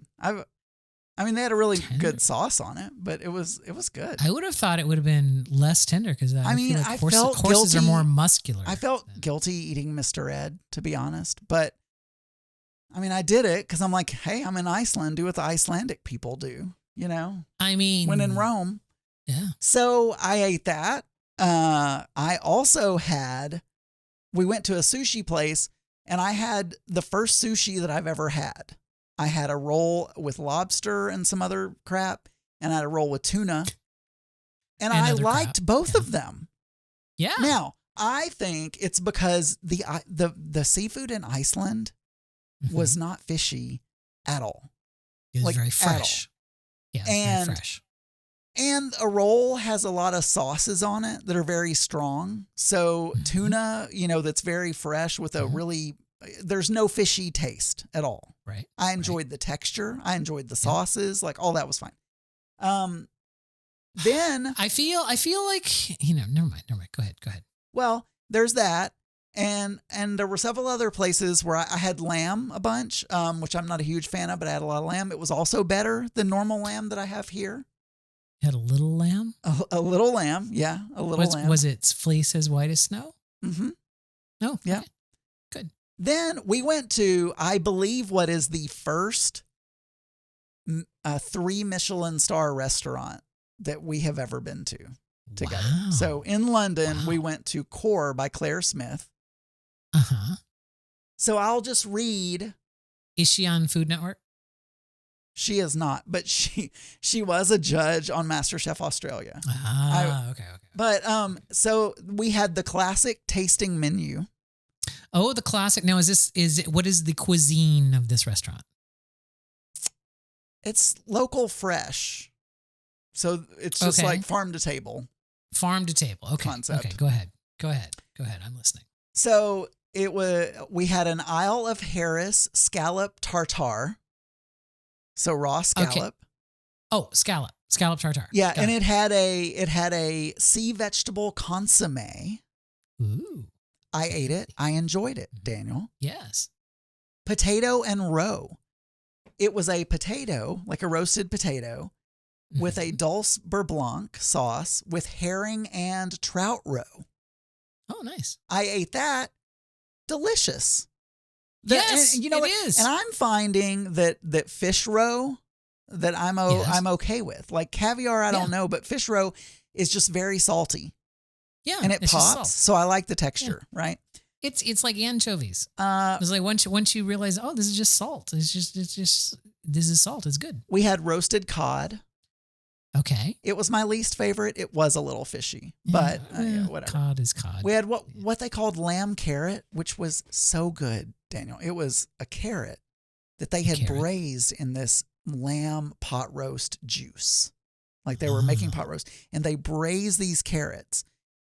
I mean, they had a really good sauce on it, but it was good. I would have thought it would have been less tender because I felt horses are more muscular. I felt guilty eating Mr. Ed, to be honest, but I mean, I did it because I'm like, hey, I'm in Iceland. Do what the Icelandic people do, I mean, when in Rome. Yeah. So I ate that. I also we went to a sushi place and I had the first sushi that I've ever had. I had a roll with lobster and some other crap, and I had a roll with tuna. And I liked both of them. Yeah. Now, I think it's because the seafood in Iceland was not fishy at all. It was very fresh. Yeah, very fresh. And a roll has a lot of sauces on it that are very strong. So tuna, that's very fresh with a really, there's no fishy taste at all. Right. I enjoyed the texture. I enjoyed the sauces. Like, all that was fine. Then I feel like, never mind. Go ahead. Well, there's that. And there were several other places where I had lamb a bunch, which I'm not a huge fan of, but I had a lot of lamb. It was also better than normal lamb that I have here. You had a little lamb? A little lamb. Yeah. A little lamb. Was its fleece as white as snow? Mm-hmm. No. Yeah. Okay. Good. Then we went to, I believe, what is the first 3 Michelin star restaurant that we have ever been to together. Wow. So in London, we went to Core by Claire Smith. Uh-huh. So I'll just read. Is she on Food Network? She is not, but she was a judge on MasterChef Australia. Okay. But so we had the classic tasting menu. Oh, the classic. Now, what is the cuisine of this restaurant? It's local fresh. So it's just like farm to table. Farm to table. Okay. Concept. Okay, go ahead. I'm listening. So we had an Isle of Harris scallop tartare. So raw scallop. Okay. Oh, scallop tartare. Yeah, and it had a sea vegetable consommé. Ooh. I ate it. I enjoyed it, Daniel. Yes. Potato and roe. It was a potato, like a roasted potato, with a dulce beurre blanc sauce with herring and trout roe. Oh, nice. I ate that. Delicious. Yes, and you know it what? is. And I'm finding that fish roe that I'm okay with. Like caviar, I don't know, but fish roe is just very salty. Yeah, and it it's just pops. salt. So I like the texture, right? It's like anchovies. It's like once you realize, oh, this is just salt. It's just this is salt. It's good. We had roasted cod. Okay. It was my least favorite. It was a little fishy, but whatever. Cod is cod. We had what they called lamb carrot, which was so good, Daniel. It was a carrot that they had braised in this lamb pot roast juice. Like they were making pot roast, and they braised these carrots,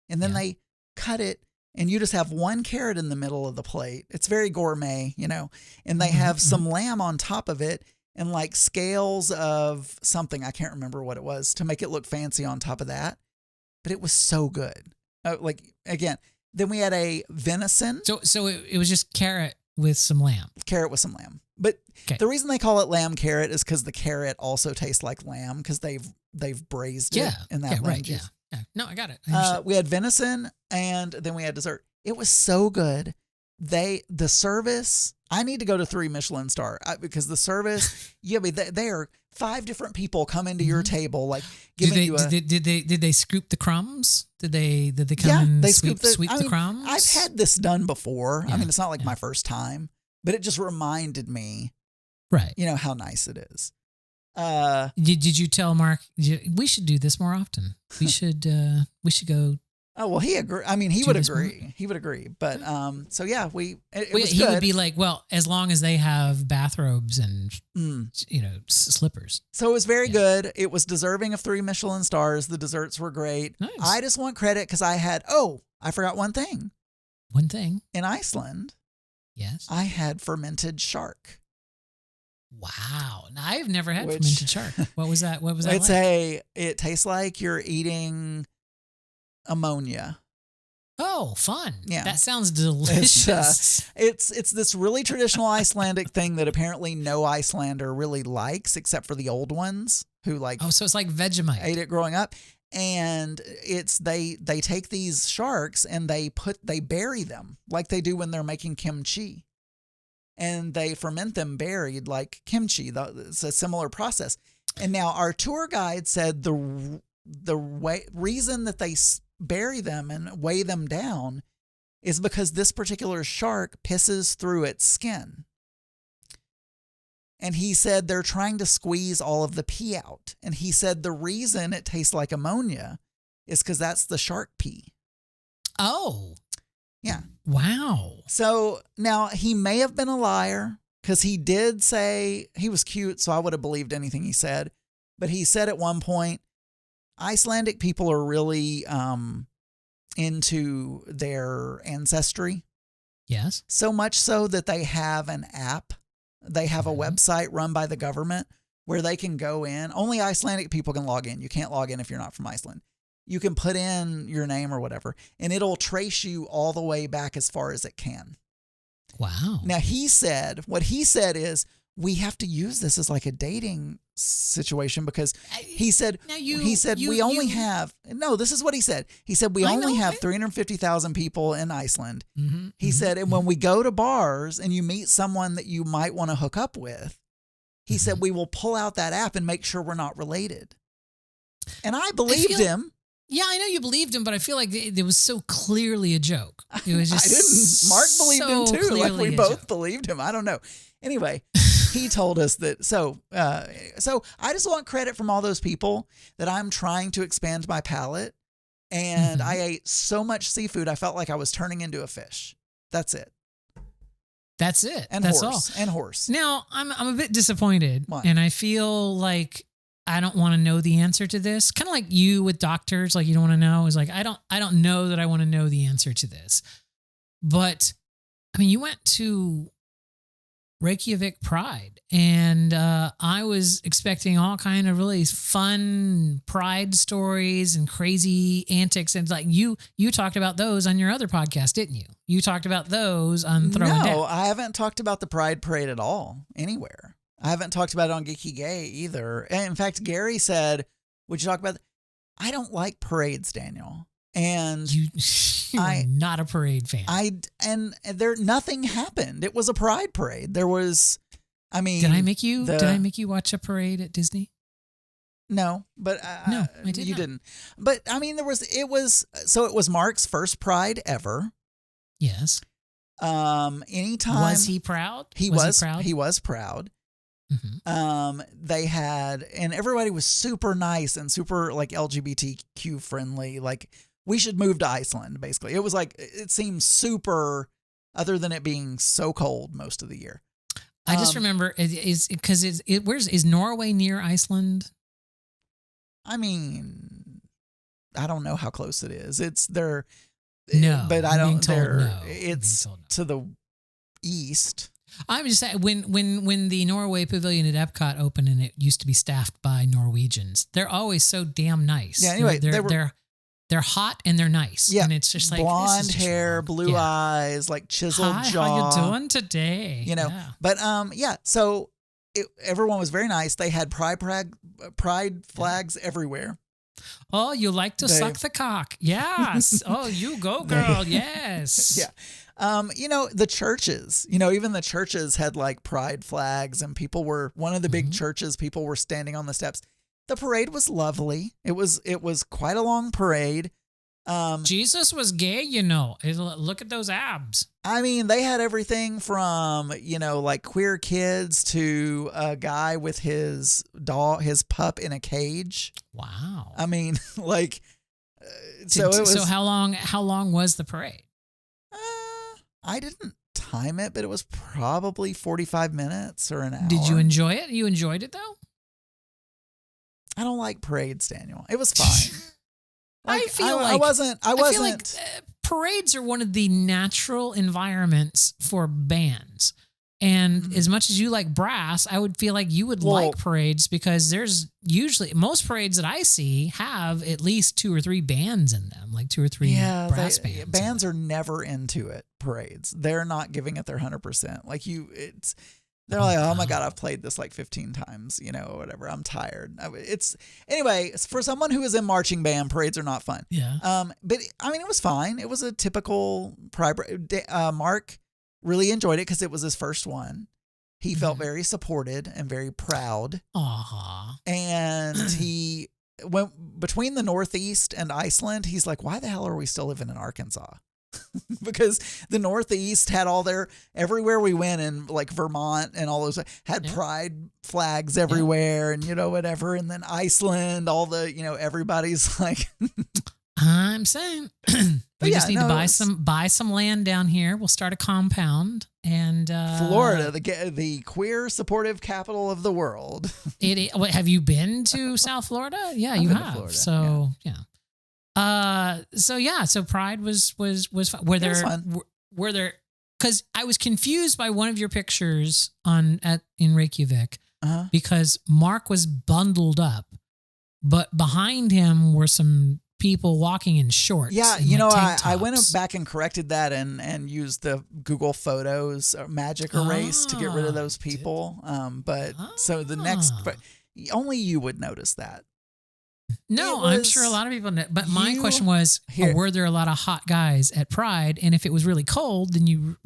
and then they cut it, and you just have one carrot in the middle of the plate. It's very gourmet, and they have some lamb on top of it, and like scales of something, I can't remember what it was, to make it look fancy on top of that. But it was so good. Again, then we had a venison. So it was just carrot with some lamb. Carrot with some lamb. But the reason they call it lamb carrot is because the carrot also tastes like lamb because they've braised it in that lamb juice. Yeah. No, I got it. We had venison, and then we had dessert. It was so good. The service, I need to go to 3 Michelin star because the service, they are 5 different people come into your table, like giving you a. Did they scoop the crumbs? Did they come and they sweep the crumbs? I've had this done before. Yeah, I mean, it's not like my first time, but it just reminded me, right? How nice it is. Did you tell Mark we should do this more often? We should go. Oh, well, he agree. I mean, he would agree. He would agree. But so yeah, it was he good. would be like, well, as long as they have bathrobes and slippers. So it was very good. It was deserving of 3 Michelin stars. The desserts were great. Nice. I just want credit because I forgot one thing. One thing in Iceland. Yes, I had fermented shark. Wow. Now, I've never had fermented shark. What was that? What was that? It tastes like you're eating ammonia. Oh, fun. Yeah. That sounds delicious. It's this really traditional Icelandic thing that apparently no Icelander really likes except for the old ones who like. Oh, so it's like Vegemite. Ate it growing up. And they take these sharks and they bury them like they do when they're making kimchi. And they ferment them buried like kimchi. It's a similar process. And now our tour guide said the reason that they bury them and weigh them down is because this particular shark pisses through its skin. And he said they're trying to squeeze all of the pee out. And he said the reason it tastes like ammonia is because that's the shark pee. Oh. Yeah. Wow. So now he may have been a liar because he did say he was cute, so I would have believed anything he said. But he said at one point, Icelandic people are really into their ancestry. Yes. So much so that they have an app. They have a website run by the government where they can go in. Only Icelandic people can log in. You can't log in if you're not from Iceland. You can put in your name or whatever, and it'll trace you all the way back as far as it can. Wow. Now, what he said is, we have to use this as like a dating situation because he said, this is what he said. He said, we only have 350,000 people in Iceland. He said, and when we go to bars and you meet someone that you might want to hook up with, he said, we will pull out that app and make sure we're not related. And I believed him. Yeah, I know you believed him, but I feel like it was so clearly a joke. It was just I didn't. Mark believed him too. Like we both believed him. I don't know. Anyway, he told us that. So I just want credit from all those people that I'm trying to expand my palate. And I ate so much seafood, I felt like I was turning into a fish. That's it. That's it. And that's horse. all. And horse. Now, I'm a bit disappointed. Why? And I feel like I don't want to know the answer to this. Kind of like you with doctors, like you don't want to know. It's like I don't know that I want to know the answer to this. But I mean, you went to Reykjavik Pride, and I was expecting all kind of really fun Pride stories and crazy antics, and like you talked about those on your other podcast, didn't you? You talked about those on Throwing Down. No, I haven't talked about the Pride Parade at all anywhere. I haven't talked about it on Geeky Gay either. And in fact, Gary said, would you talk about I don't like parades, Daniel. And you're not a parade fan. Nothing happened. It was a pride parade. There was, did I make you watch a parade at Disney? No, but no, I did you not. didn't. But I mean, it was Mark's first pride ever. Yes. Anytime. Was he proud? He was proud. Mm-hmm. They had, and everybody was super nice and super like LGBTQ friendly. Like, we should move to Iceland, basically. It was like, it seemed super, other than it being so cold most of the year. I just remember is Norway near Iceland? I mean, I don't know how close it is. It's there. No, but I don't. No. It's to the east. I'm just saying when the Norway Pavilion at Epcot opened and it used to be staffed by Norwegians, they're always so damn nice. Yeah. Anyway, they're hot and they're nice. Yeah. And it's just like blonde hair, blue eyes, like chiseled jaw. How you doing today? You know. Yeah. But yeah. So everyone was very nice. They had pride flags everywhere. Oh, you like to suck the cock? Yes. Oh, you go, girl. Yes. Yeah. The churches, even the churches had like pride flags, and people were, one of the big churches, people were standing on the steps. The parade was lovely. It was quite a long parade. Jesus was gay, Look at those abs. I mean, they had everything from, like queer kids to a guy with his pup in a cage. Wow. I mean, like, so how long was the parade? I didn't time it, but it was probably 45 minutes or an hour. Did you enjoy it? You enjoyed it though? I don't like parades, Daniel. It was fine. I feel like parades are one of the natural environments for bands. And as much as you like brass, I would feel like you would like parades, because there's usually, most parades that I see have at least 2 or 3 bands in them, like 2 or 3 brass bands. Bands are never into it, parades. They're not giving it their 100%. Like they're like, oh my God, I've played this like 15 times, or whatever. I'm tired. Anyway, for someone who is in marching band, parades are not fun. Yeah. But I mean, it was fine. It was a typical pride. Mark really enjoyed it because it was his first one. He felt very supported and very proud. Aww. And he went between the Northeast and Iceland. He's like, why the hell are we still living in Arkansas? Because the Northeast had everywhere we went, in like Vermont and all those had pride flags everywhere, and whatever. And then Iceland, all the, everybody's like, I'm saying we just need to buy some land down here. We'll start a compound, and Florida, the queer supportive capital of the world. Have you been to South Florida? Yeah, you have. Florida, so Pride was fun. Were there, because I was confused by one of your pictures in Reykjavik, because Mark was bundled up, but behind him were some people walking in shorts. Yeah, I went back and corrected that and used the Google Photos magic erase to get rid of those people. So the next, but only you would notice that. No, I'm sure a lot of people know. But my question was, were there a lot of hot guys at Pride? And if it was really cold, then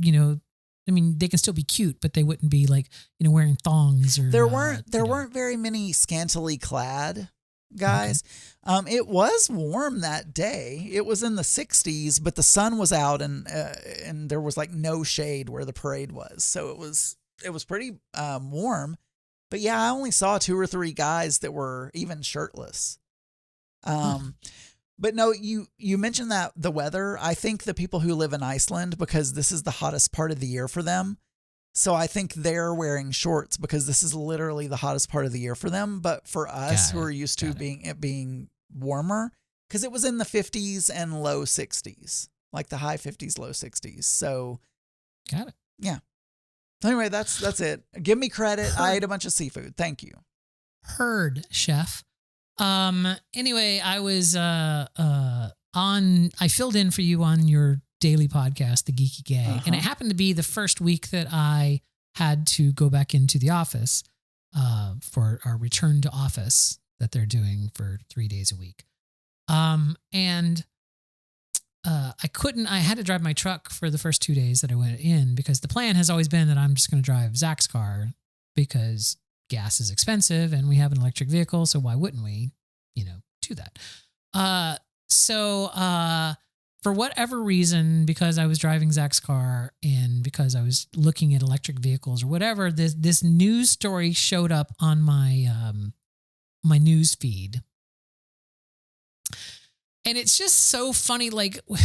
they can still be cute, but they wouldn't be like, wearing thongs or. There weren't very many scantily clad guys. Okay. It was warm that day. It was in the 60s, but the sun was out and there was like no shade where the parade was. So it was pretty warm. But yeah, I only saw 2 or 3 guys that were even shirtless. But no, you mentioned that the weather. I think the people who live in Iceland, because this is the hottest part of the year for them. So I think they're wearing shorts because this is literally the hottest part of the year for them. But for us who are used to being warmer, because it was in the 50s and low 60s, like the high 50s, low 60s. So got it. Yeah. Anyway, that's it. Give me credit. I ate a bunch of seafood. Thank you. Heard, chef. Anyway, I was I filled in for you on your daily podcast, The Geeky Gay, and it happened to be the first week that I had to go back into the office. for our return to office that they're doing for 3 days a week. And I had to drive my truck for the first 2 days that I went in, because the plan has always been that I'm just going to drive Zach's car because gas is expensive and we have an electric vehicle. So why wouldn't we, do that? So for whatever reason, because I was driving Zach's car and because I was looking at electric vehicles or whatever, this news story showed up on my my news feed. And it's just so funny, like when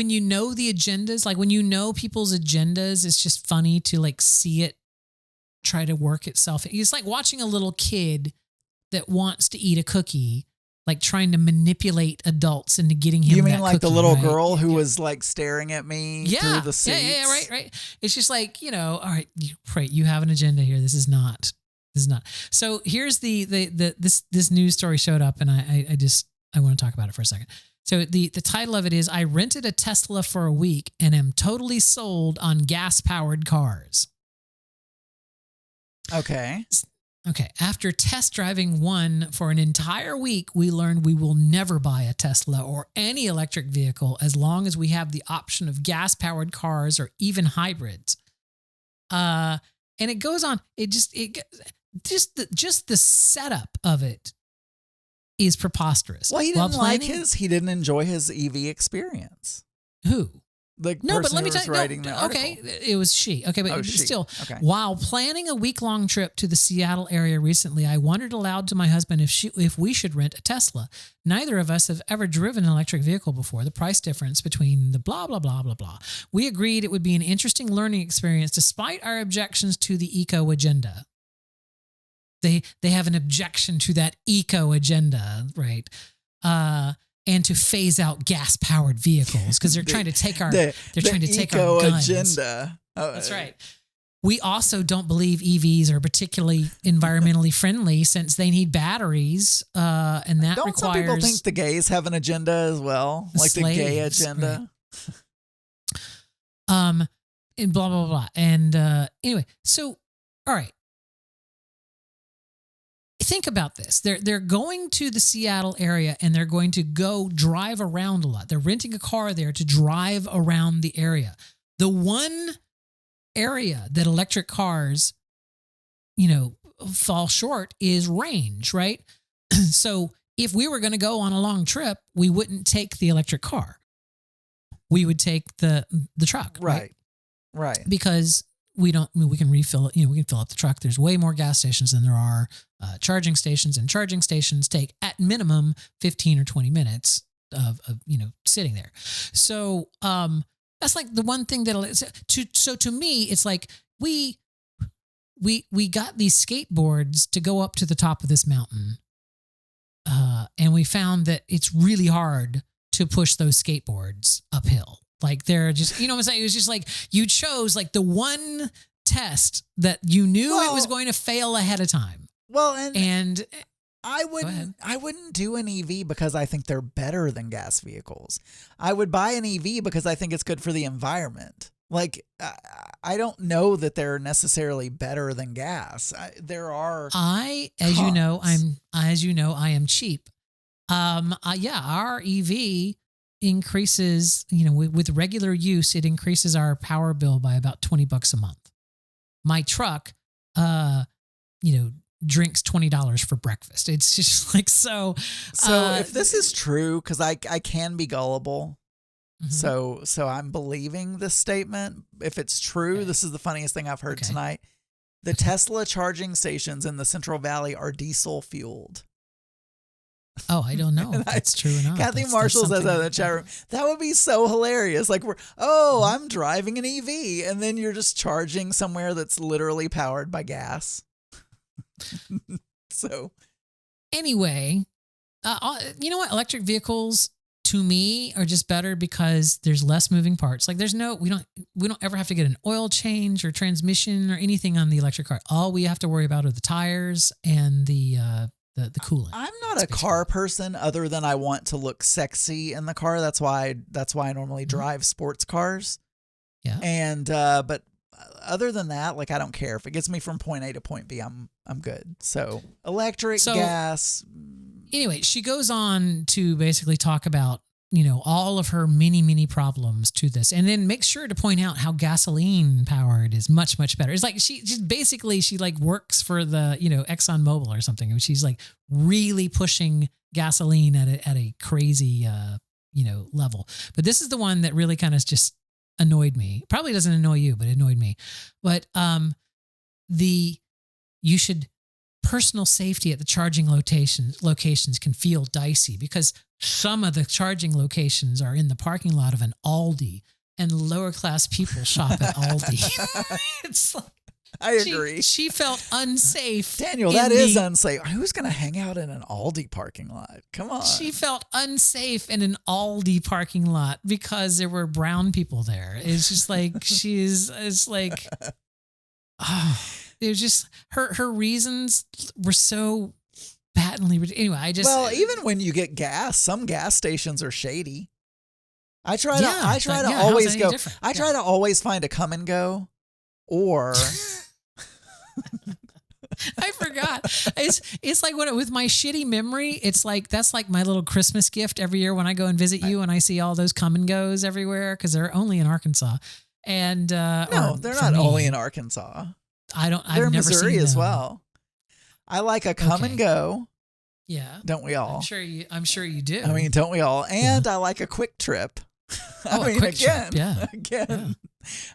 you know the agendas, like when you know people's agendas, it's just funny to like see it try to work itself. It's like watching a little kid that wants to eat a cookie, like trying to manipulate adults into getting him. You mean that like cookie, the little right? girl who was like staring at me through the seats? Yeah, right. It's just like, all right, you have an agenda here. This is not. So here's this news story showed up, and I want to talk about it for a second. So the title of it is, I rented a Tesla for a week and am totally sold on gas-powered cars. Okay. After test driving one for an entire week, we learned we will never buy a Tesla or any electric vehicle as long as we have the option of gas-powered cars or even hybrids. And it goes on. Just the setup of it is preposterous. Well, he didn't enjoy his EV experience. Who? The No, but person let me who was tell you. writing the article. Okay, it was she. Okay, but she. still, Okay. While planning a week-long trip to the Seattle area recently, I wondered aloud to my husband if we should rent a Tesla. Neither of us have ever driven an electric vehicle before. The price difference between the blah, blah, blah, blah, blah. We agreed it would be an interesting learning experience despite our objections to the eco agenda. They have an objection to that eco agenda, right? And to phase out gas-powered vehicles because they're trying to take our eco guns. Agenda. That's right. We also don't believe EVs are particularly environmentally friendly since they need batteries, and that don't requires. Some people think the gays have an agenda as well, like slaves, the gay agenda. Right. And blah blah blah. And anyway, so all right. Think about this. They're going to the Seattle area and they're going to go drive around a lot. They're renting a car there to drive around the area. The one area that electric cars, fall short is range, right? So if we were going to go on a long trip, we wouldn't take the electric car. We would take the truck, right? Right. Because we can refill it. We can fill up the truck. There's way more gas stations than there are charging stations, and charging stations take at minimum 15 or 20 minutes of sitting there. So that's like the one thing to me, it's like we got these skateboards to go up to the top of this mountain, and we found that it's really hard to push those skateboards uphill. Like they're just, what I'm saying? It was just like you chose like the one test that you knew it was going to fail ahead of time. Well, and I wouldn't do an EV because I think they're better than gas vehicles. I would buy an EV because I think it's good for the environment. Like I don't know that they're necessarily better than gas. There are. I am cheap. Our EV increases, with regular use, it increases our power bill by about $20 a month. My truck, drinks $20 for breakfast. It's just like, so if this is true, cause I can be gullible. Mm-hmm. So I'm believing this statement. If it's true, this is the funniest thing I've heard tonight. The Tesla charging stations in the Central Valley are diesel fueled. Oh, I don't know if that's true or not. Kathy Marshall says that in the chat room. That would be so hilarious. Like I'm driving an EV and then you're just charging somewhere that's literally powered by gas. So anyway, you know what? Electric vehicles to me are just better because there's less moving parts. Like we don't ever have to get an oil change or transmission or anything on the electric car. All we have to worry about are the tires and the coolant. I'm not a car person other than I want to look sexy in the car. That's why I normally drive sports cars. Yeah. And but other than that, like I don't care if it gets me from point A to point B. I'm good. So electric, gas. Anyway, she goes on to basically talk about, all of her many problems to this, and then makes sure to point out how gasoline powered is much, much better. It's like she like works for the, ExxonMobil or something. And she's like really pushing gasoline at a crazy, level. But this is the one that really kind of just annoyed me. Probably doesn't annoy you, but it annoyed me. But personal safety at the charging locations can feel dicey because some of the charging locations are in the parking lot of an Aldi, and lower class people shop at Aldi. It's like, I agree. She felt unsafe. Daniel, that is unsafe. Who's going to hang out in an Aldi parking lot? Come on. She felt unsafe in an Aldi parking lot because there were brown people there. It's just like, it was just her reasons were so patently ridiculous. Anyway, even when you get gas, some gas stations are shady. I try to always find a come and go, or I forgot. It's like with my shitty memory, it's like that's like my little Christmas gift every year when I go and visit you and I see all those come and goes everywhere because they're only in Arkansas. And no, they're not only in Arkansas. I've They're in never Missouri seen as them. well. I like a come and go. Yeah. Don't we all? I'm sure you do. I mean, don't we all? And I like a quick trip. A quick trip. Yeah. Again. Yeah.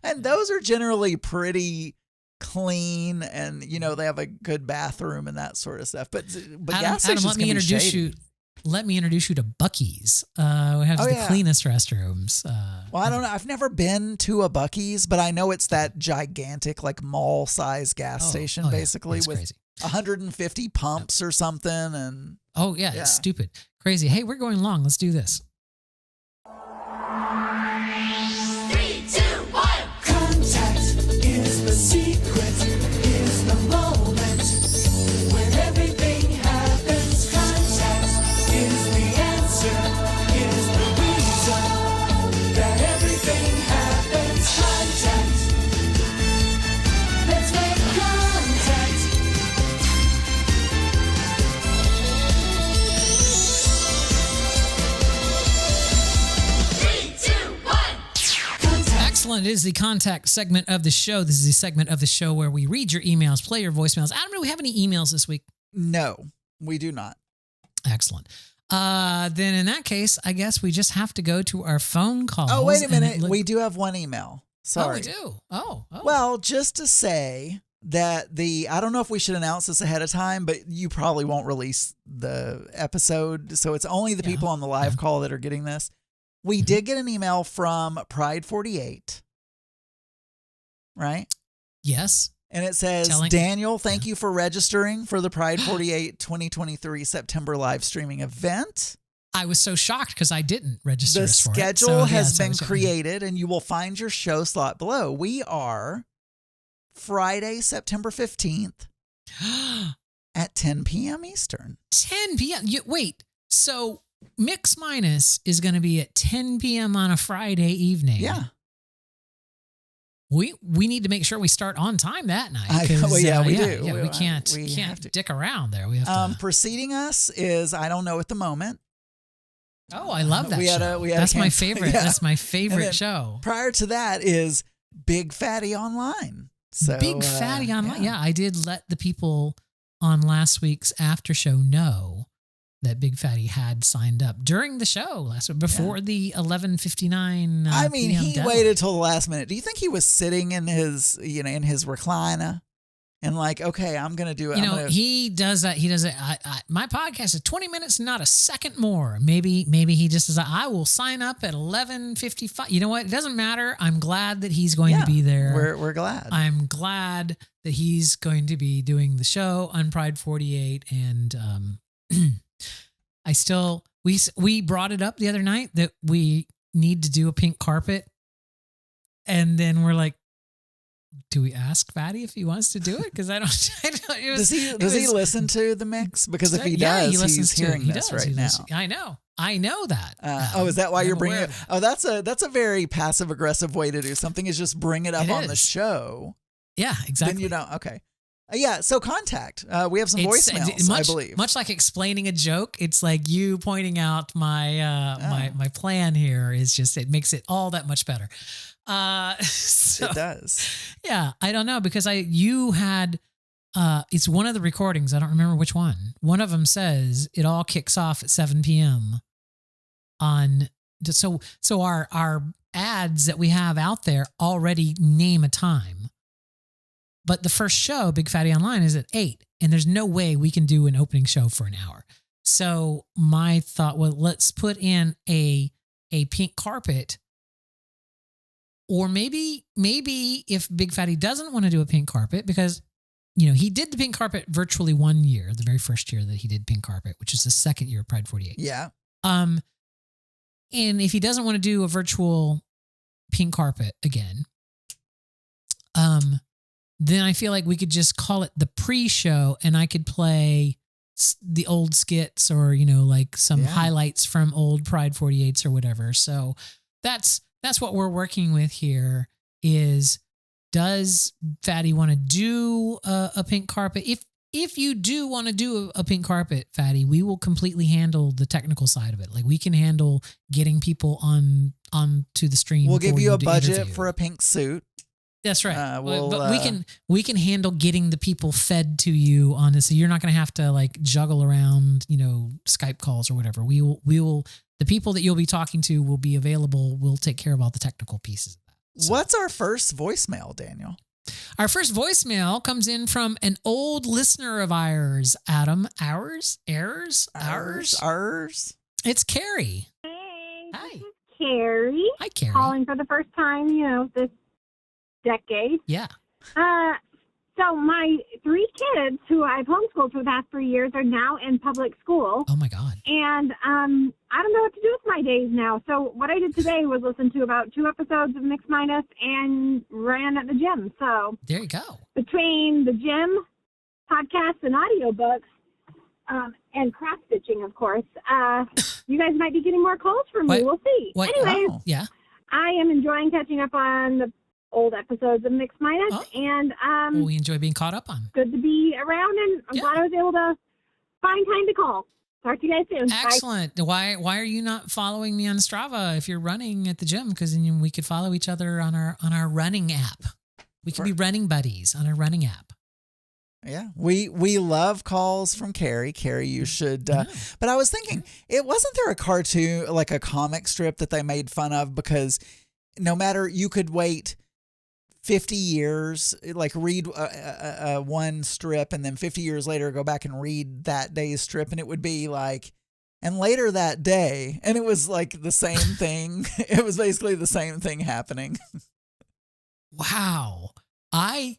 And those are generally pretty clean and, they have a good bathroom and that sort of stuff. But gas stations let me introduce you to Buc-ee's. We have the cleanest restrooms. Well, I don't know. I've never been to a Buc-ee's, but I know it's that gigantic, like mall-sized gas station, basically, with crazy. 150 pumps or something. And it's stupid, crazy. Hey, we're going long. Let's do this. 3, 2, 1. Contact is the secret. Is the moment when everything happens. Contact is the answer. Is the reason that everything happens. Contact. Let's make contact. 3, 2, 1. Contact. Excellent. It is the contact segment of the show. This is the segment of the show where we read your emails, play your voicemails. Adam, do we have any emails this week? No, we do not. Excellent. Then in that case, I guess we just have to go to our phone calls. Oh, wait a minute. We do have one email. Sorry. Oh, we do. Oh. Well, just to say that I don't know if we should announce this ahead of time, but you probably won't release the episode. So it's only the people on the live call that are getting this. We did get an email from Pride 48, right? Yes. And it says, Daniel, thank you for registering for the Pride 48 2023 September live streaming event. I was so shocked because I didn't register The us for it. schedule has been created and you will find your show slot below. We are Friday, September 15th at 10 p.m. Eastern. 10 p.m. Wait, so Mix Minus is going to be at 10 p.m. on a Friday evening. Yeah. We need to make sure we start on time that night. We do. Yeah, we can't dick around there. We have to. Preceding us is I Don't Know at the Moment. Oh, I love that show. That's my favorite. Yeah. That's my favorite show. Prior to that is Big Fatty Online. So Big Fatty Online. Yeah, I did let the people on last week's after show know that Big Fatty had signed up during the show last week, before the 11:59. I mean, PM he deadline. waited till the last minute. Do you think he was sitting in his, in his recliner and like, okay, I'm going to do it. He does that. He does it. My podcast is 20 minutes, not a second more. Maybe he just is. I will sign up at 11:55. You know what? It doesn't matter. I'm glad that he's going to be there. We're glad. I'm glad that he's going to be doing the show on Pride 48. And we brought it up the other night that we need to do a pink carpet. And then we're like, do we ask Fatty if he wants to do it? Because I don't. Does he listen to the mix? Because if he does, he's hearing this right now. I know. I know that. Is that why I'm you're bringing aware it? of Oh, that's a very passive aggressive way to do something. Is just bring it up It on the is. show. Yeah, exactly. Then you don't. Okay. Yeah. So contact. We have some It's voicemails. I believe. much like explaining a joke. It's like you pointing out my plan here is just it makes it all that much better. So, It does. yeah, I don't know because you had. It's one of the recordings. I don't remember which one. One of them says it all kicks off at 7 p.m. So our ads that we have out there already name a time. But the first show, Big Fatty Online, is at 8, and there's no way we can do an opening show for an hour. So my thought was, let's put in a pink carpet, or maybe if Big Fatty doesn't want to do a pink carpet, because he did the pink carpet virtually 1 year, the very first year that he did pink carpet, which is the second year of Pride 48. Yeah. And if he doesn't want to do a virtual pink carpet again, then I feel like we could just call it the pre-show, and I could play the old skits or like some highlights from old Pride 48s or whatever. So that's what we're working with here. Is does Fatty want to do a pink carpet? If you do want to do a pink carpet, Fatty, we will completely handle the technical side of it. Like we can handle getting people on to the stream. We'll give you a to budget interview. for a pink suit. That's right. But we can handle getting the people fed to you on this. So you're not going to have to like juggle around, Skype calls or whatever. We will the people that you'll be talking to will be available. We'll take care of all the technical pieces of that. So. What's our first voicemail, Daniel? Our first voicemail comes in from an old listener of ours, Adam. Ours. It's Carrie. Hey, Hi. this is Carrie. Hi, Carrie. Calling for the first time, this decade. Yeah. So my 3 kids who I've homeschooled for the past 3 years are now in public school. Oh my God. And I don't know what to do with my days now. So what I did today was listen to about 2 episodes of Mix Minus and ran at the gym. So There you go. between the gym, podcasts, and audiobooks, and cross stitching, of course, you guys might be getting more calls from me. We'll see. What? Anyways, Oh. Yeah. I am enjoying catching up on the old episodes of Mix Minus, Oh. and Well, we enjoy being caught up on. good to be around, and I'm Yeah. glad I was able to find time to call. Talk to you guys soon. Bye. Excellent. Why are you not following me on Strava if you're running at the gym? Because then we could follow each other on our running app. We could be running buddies on our running app. Yeah, we love calls from Carrie. Carrie, you should. But I was thinking, wasn't there a cartoon, like a comic strip that they made fun of because no matter, you could wait 50 years, like read one strip and then 50 years later go back and read that day's strip, and it would be like, and later that day, and it was like the same thing. It was basically the same thing happening. Wow. I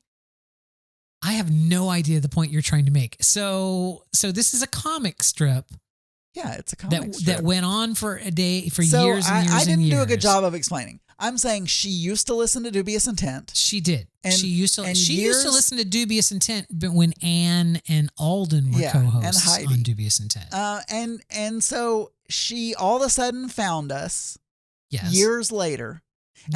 have no idea the point you're trying to make. So this is a comic strip Yeah, it's a comic strip. that went on for a day, for So years and years I and didn't years. do a good job of explaining. I'm saying she used to listen to Dubious Intent. She did. And- she used to and used to years- listen to Dubious Intent, but when Anne and Alden were Yeah, co-hosts and Heidi. on Dubious Intent. And so she all of a sudden found us Yes. years later.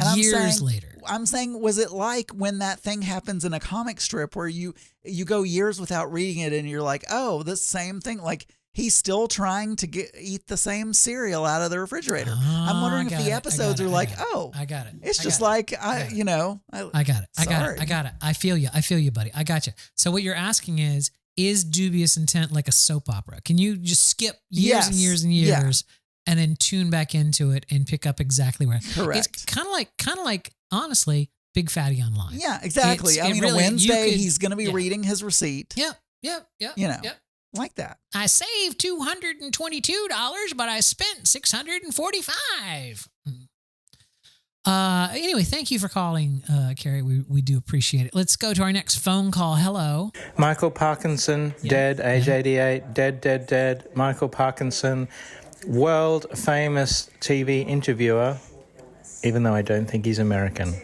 And Years later. I'm saying, was it like when that thing happens in a comic strip where you go years without reading it and you're like, oh, this same thing, like he's still trying to eat the same cereal out of the refrigerator. I'm wondering if the episodes are like, oh, I got it. it's I just got it. like, I got it. Sorry. I got it. I feel you, buddy. I got you. So what you're asking is Dubious Intent like a soap opera? Can you just skip years and Yes. years and Yeah. years and then tune back into it and pick up exactly where? Correct. It's kind of like, honestly, Big Fatty Online. Yeah, exactly. It's- I it mean, really- a Wednesday, you could- he's going to be yeah. reading his receipt. Yep. You know. Yep. Like that. I saved $222, but I spent $645. Anyway, thank you for calling, Carrie. We do appreciate it. Let's go to our next phone call. Hello. Michael Parkinson, dead, age 88, dead. Michael Parkinson, world famous TV interviewer, even though I don't think he's American.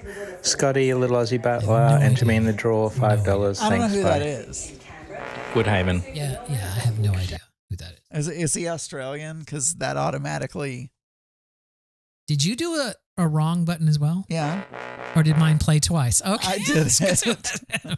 Scotty, a little Aussie battler, enter me in the draw, $5. I don't know Thanks, who bye. that is. Woodhaven. Yeah, I have no idea who that is. Is he Australian? Because that automatically. Did you do a wrong button as well? Yeah. Or did mine play twice? Okay. I did it.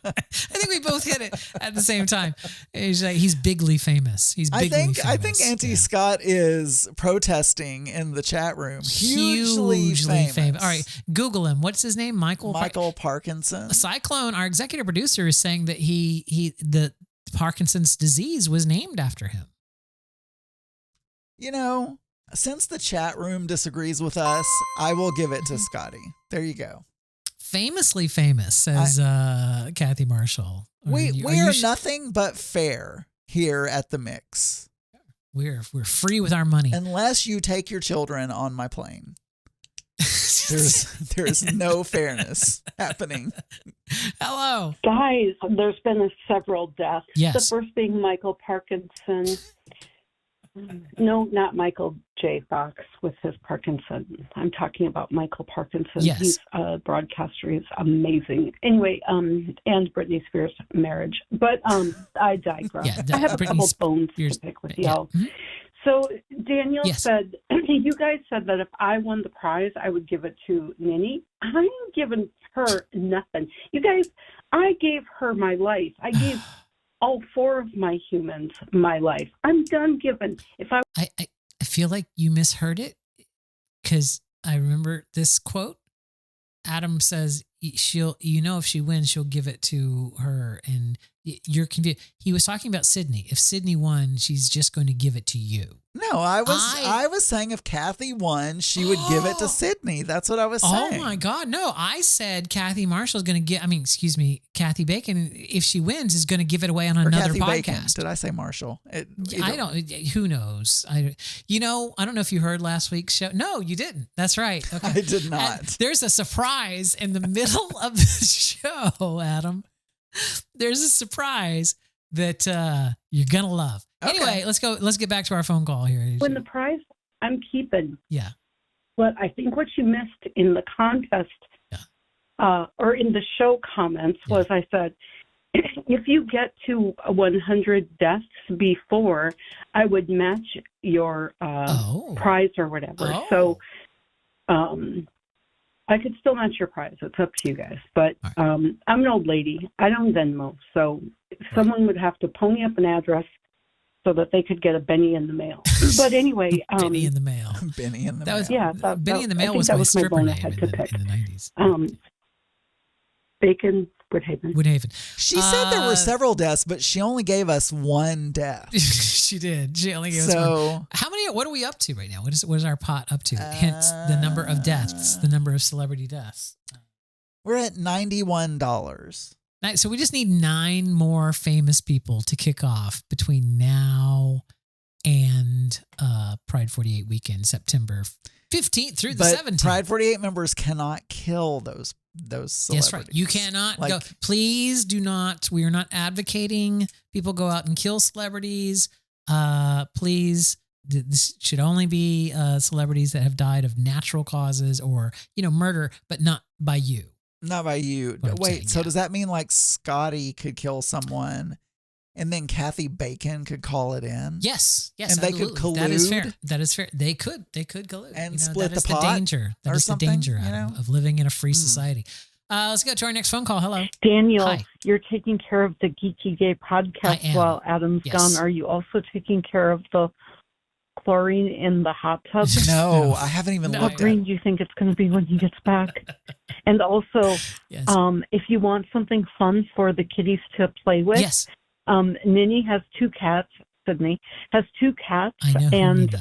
I think we both hit it at the same time. He's bigly famous. He's bigly famous. I think Auntie Scott is protesting in the chat room. Hugely famous. All right, Google him. What's his name? Michael Parkinson. Cyclone, our executive producer, is saying that the Parkinson's disease was named after him. You know, since the chat room disagrees with us, I will give it to Scotty. There you go. Famously famous, says Kathy Marshall. We are nothing but fair here at the Mix. We're free with our money. Unless you take your children on my plane. There's no fairness happening. Hello. Guys, there's been several deaths. Yes. The first being Michael Parkinson. No, not Michael J. Fox with his Parkinson. I'm talking about Michael Parkinson. Yes. He's a broadcaster. He's amazing. Anyway, and Britney Spears' marriage. But I digress. Yeah, I have a couple bones Spears, to pick with yeah. y'all. Mm-hmm. So Daniel Yes. said, you guys said that if I won the prize, I would give it to Nini. I'm giving her nothing. You guys, I gave her my life. I gave all 4 of my humans my life. I'm done giving. If I feel like you misheard it, because I remember this quote. Adam says if she wins, she'll give it to her, and you're confused. He was talking about Sydney. If Sydney won, she's just going to give it to you. No, I was saying if Kathy won, she would give it to Sydney. That's what I was saying. Oh my God, no! I said Kathy Marshall's going to Kathy Bacon, if she wins, is going to give it away on Or another Kathy podcast. Bacon. Did I say Marshall? I don't. Who knows? I don't know if you heard last week's show. No, you didn't. That's right. Okay. I did not. And there's a surprise in the middle of the show, Adam. There's a surprise that you're gonna love. Okay. Anyway, let's go. Let's get back to our phone call here. win the prize, I'm keeping. Yeah. But I think what you missed in the contest or in the show comments was I said, if you get to 100 deaths before, I would match your prize or whatever. So I could still match your prize. It's up to you guys. But I'm an old lady. I don't Venmo. So someone would have to pony up an address so that they could get a Benny in the mail. But anyway. Benny in the mail. Benny in the mail. Yeah. Benny in the mail was my stripper name in the 90s. Bacon, Woodhaven. She said there were several deaths, but she only gave us one death. She did. She only gave us one. How many? What are we up to right now? What is our pot up to? Hence the number of deaths, the number of celebrity deaths. We're at $91. So we just need 9 more famous people to kick off between now and Pride 48 weekend, September 15th through the 17th. Pride 48 members cannot kill those celebrities. That's right. You cannot go. Please do not. We are not advocating people go out and kill celebrities. Please, this should only be celebrities that have died of natural causes or murder, but not by you. Not by you. Wait, so does that mean like Scotty could kill someone and then Kathy Bacon could call it in? Yes. And they could collude? That is fair. They could collude. And split the pot? That is the danger of living in a free society. Let's go to our next phone call. Hello. Daniel, Hi. You're taking care of the Geeky Gay podcast while Adam's gone. Are you also taking care of the chlorine in the hot tub? No, I haven't even looked at it. What green do you think it's going to be when he gets back? And also, if you want something fun for the kitties to play with, Nini has 2 cats. Sydney has 2 cats. I know and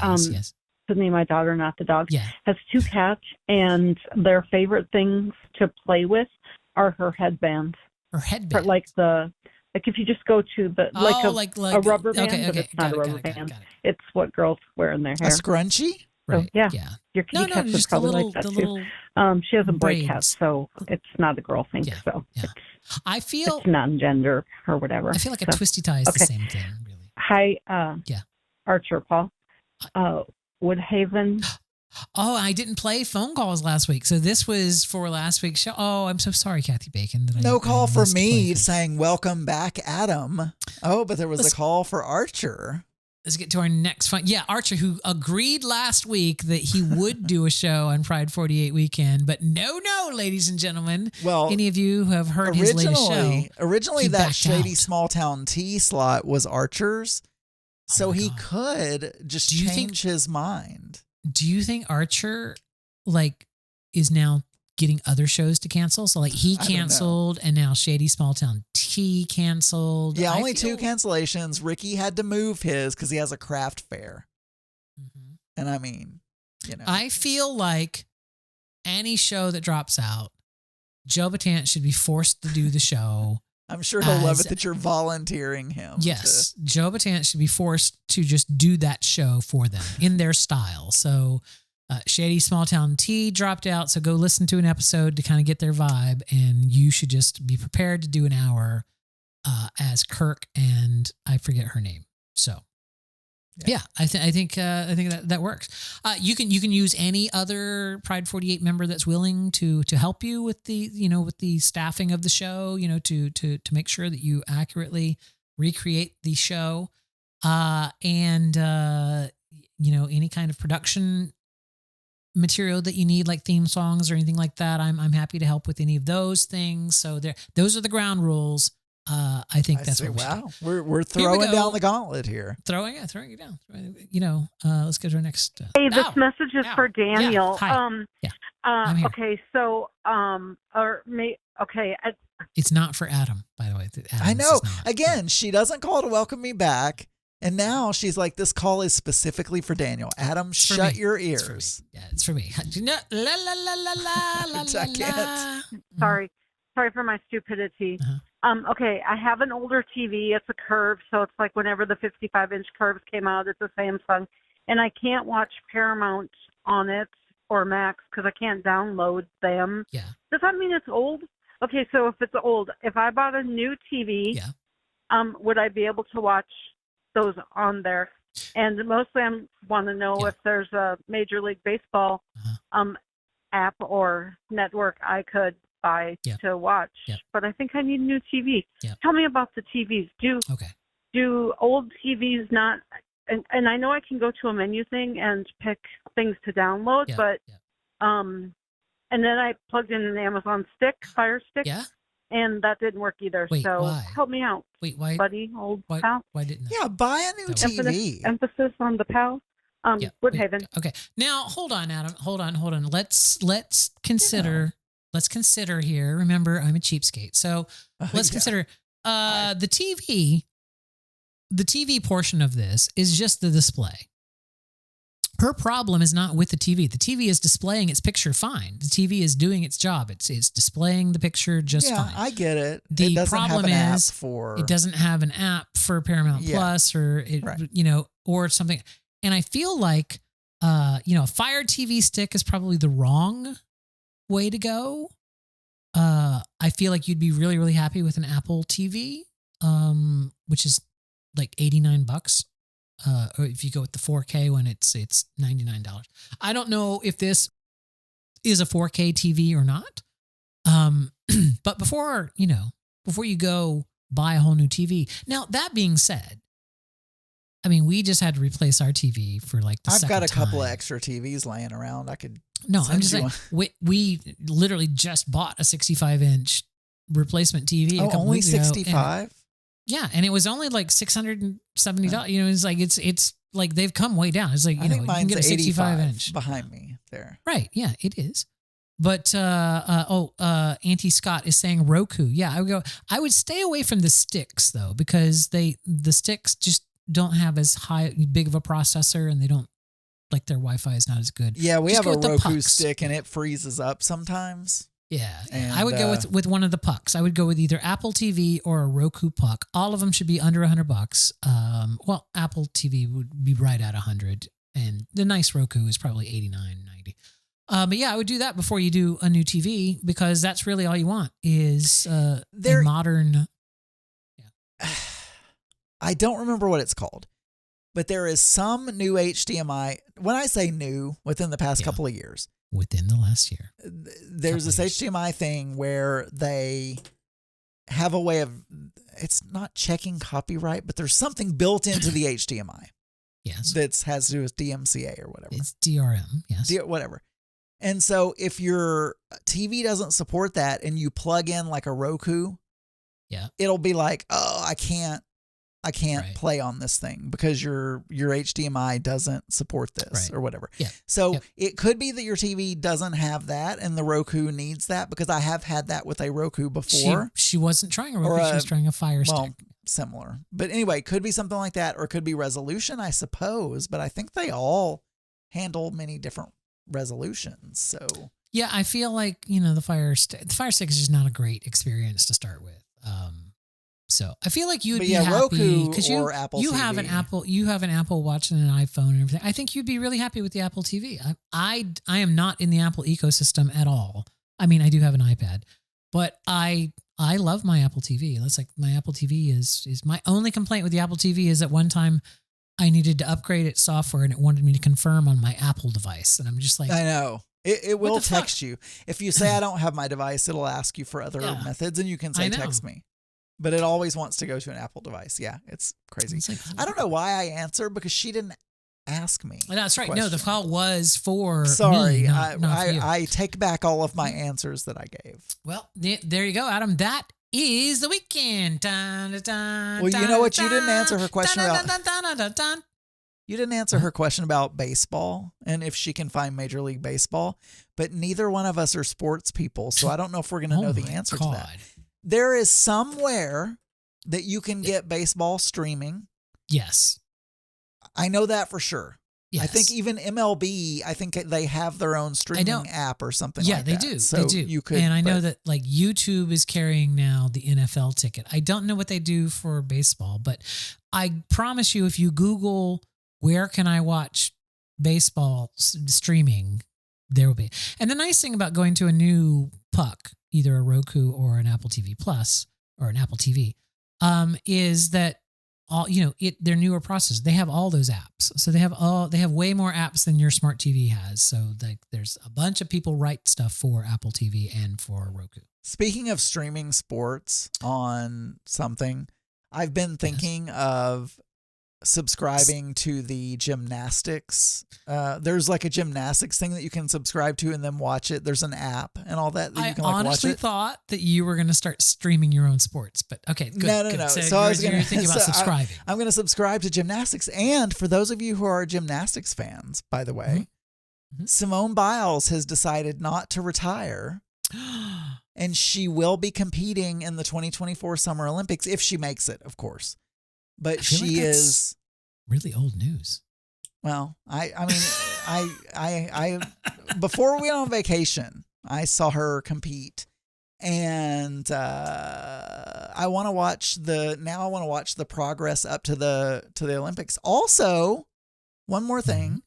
Sydney, my daughter, not the dog, has 2 cats, and their favorite things to play with are her headbands. Her headbands? Like if you just go to the a rubber band, but it's not a rubber band. It's what girls wear in their hair. A scrunchie? Right. So, your kitty cat would probably like that too. She has a boy cat, so it's not a girl thing. So I feel it's non-gender or whatever. I feel like a twisty tie is the same thing, really. Hi, Archer Paul, Woodhaven. Oh, I didn't play phone calls last week, so this was for last week's show. Oh, I'm so sorry, Kathy Bacon. No call for me saying welcome back, Adam. Oh, but there was a call for Archer. Let's get to our next fun. Yeah, Archer, who agreed last week that he would do a show on Pride 48 weekend, but no, ladies and gentlemen. Well, any of you who have heard his latest show, originally he that backed Shady out. Small Town Tea slot was Archer's, so he could just change his mind. Do you think Archer is now getting other shows to cancel? So he canceled, and now Shady Small Town Tea canceled. Yeah, only 2 cancellations. Ricky had to move his because he has a craft fair. Mm-hmm. And I mean, I feel like any show that drops out, Joe Batant should be forced to do the show. I'm sure he'll love it that you're volunteering him. Yes, Joe Batant should be forced to just do that show for them in their style. So Shady Small Town Tea dropped out, so go listen to an episode to kind of get their vibe, and you should just be prepared to do an hour as Kirk and I forget her name. So yeah, I think that works. You can use any other Pride 48 member that's willing to help you with the staffing of the show, to make sure that you accurately recreate the show, and any kind of production material that you need, like theme songs or anything like that. I'm happy to help with any of those things. So those are the ground rules. I think that's what we're throwing down the gauntlet here. Throwing it down. Let's go to our next. Hey, this message is for Daniel. Yeah. Hi. I'm here. Okay, so it's not for Adam, by the way. Adam, I know. Again, she doesn't call to welcome me back. And now she's like, this call is specifically for Daniel. Adam, shut your ears. It's for me. La la la la la la la. Sorry for my stupidity. Okay, I have an older TV. It's a curve, so it's like whenever the 55-inch curves came out, it's a Samsung. And I can't watch Paramount on it or Max because I can't download them. Yeah. Does that mean it's old? Okay, so if it's old, if I bought a new TV, would I be able to watch those on there? And mostly I want to know if there's a Major League Baseball app or network I could buy to watch. But I think I need a new TV. Tell me about the TVs. Do old TVs not, and I know I can go to a menu thing and pick things to download, but and then I plugged in an Amazon Fire Stick. And that didn't work either. Wait, so why? Help me out. Wait, why? Buddy, old pal. Why didn't that? Yeah, buy a new TV. Emphasis on the pal. Woodhaven. Okay. Now, hold on, Adam. Hold on. Let's consider. Let's consider here. Remember, I'm a cheapskate. So let's consider the TV. The TV portion of this is just the display. Her problem is not with the TV. The TV is displaying its picture fine. The TV is doing its job. It's displaying the picture just fine. I get it. The it problem is it doesn't have an app for Paramount Plus or or something. And I feel like a Fire TV stick is probably the wrong way to go. I feel like you'd be really, really happy with an Apple TV, which is like $89. Or if you go with the 4K one, it's $99. I don't know if this is a 4K TV or not. But before you go buy a whole new TV. Now, that being said, I mean, we just had to replace our TV for like the second time. I've got a couple of extra TVs laying around. I could. No, I'm just saying we literally just bought a 65-inch replacement TV. a couple only weeks ago, 65. Yeah, and it was only like $670. It's like it's like they've come way down. It's like I think you can get a 65-inch behind me there. Right? Yeah, it is. But Auntie Scott is saying Roku. Yeah, I would stay away from the sticks though because the sticks just don't have as big of a processor and they don't like their Wi-Fi is not as good. Yeah, we have a Roku stick and it freezes up sometimes. Yeah, I would go with one of the pucks. I would go with either Apple TV or a Roku puck. All of them should be under $100. Well, Apple TV would be right at $100, and the nice Roku is probably $89.90. But yeah, I would do that before you do a new TV because that's really all you want is a modern. Yeah. I don't remember what it's called, but there is some new HDMI. When I say new, within the past couple of years. Within the last year. There's this HDMI thing where they have a way of, it's not checking copyright, but there's something built into the HDMI. Yes. that has to do with DMCA or whatever. It's DRM. Yes. Whatever. And so if your TV doesn't support that and you plug in like a Roku, Yeah. it'll be like, oh, I can't Right. play on this thing because your HDMI doesn't support this Right. or whatever. Yeah. So Yep. it could be that your TV doesn't have that and the Roku needs that, because I have had that with a Roku before. She wasn't trying a Roku. Or She was trying a Fire Well, Stick. similar. But anyway, could be something like that, or it could be resolution, I suppose. But I think they all handle many different resolutions. So Yeah, I feel like, the Fire Stick is just not a great experience to start with. So I feel like you'd But be yeah, happy Roku because or Apple you have an TV. you have an Apple Watch and an iPhone and everything. I think you'd be really happy with the Apple TV. I am not in the Apple ecosystem at all. I mean, I do have an iPad, but I love my Apple TV. That's like my Apple TV is my only complaint with the Apple TV is at one time I needed to upgrade its software and it wanted me to confirm on my Apple device, and I'm just like, I know. It will the fuck? text you. If you say I don't have my device, it'll ask you for other Yeah. methods, and you can say I know. text me. But it always wants to go to an Apple device. Yeah, it's crazy. It's like- I don't know why I answer, because she didn't ask me. That's right. No, the question. call was for Sorry, me, not for you. I take back all of my answers that I gave. Well, there you go, Adam. That is the weekend. Dun, dun, dun, Well, you know what? You didn't dun, answer her question dun, about- dun, dun, dun, dun, dun. You didn't answer her question about baseball and if she can find Major League Baseball, but neither one of us are sports people, so I don't know if we're going to Oh know the my answer to that. God. There is somewhere that you can get baseball streaming. Yes. I know that for sure. Yes. I think even MLB, I think they have their own streaming app or something Yeah, like they that. do. So they do. You could, and I know but- that like YouTube is carrying now the NFL ticket. I don't know what they do for baseball, but I promise you, if you Google where can I watch baseball streaming, there will be. And the nice thing about going to a new puck, either a Roku or an Apple TV Plus or an Apple TV, is that all they're newer processors. They have all those apps, so they have way more apps than your smart TV has. So like, there's a bunch of people write stuff for Apple TV and for Roku. Speaking of streaming sports on something, I've been thinking of subscribing to the gymnastics. There's like a gymnastics thing that you can subscribe to and then watch it. There's an app and all that you I can like honestly watch it. thought that you were going to start streaming your own sports, but okay, good. No. good. So I was you're gonna thinking about subscribing. I'm going to subscribe to gymnastics. And for those of you who are gymnastics fans, by the way, Mhm. Simone Biles has decided not to retire, and she will be competing in the 2024 Summer Olympics if she makes it, of course. But I feel like she that's is. really old news. Well, I mean, I before we went on vacation, I saw her compete, and I want to watch the progress up to the Olympics. Also, one more thing,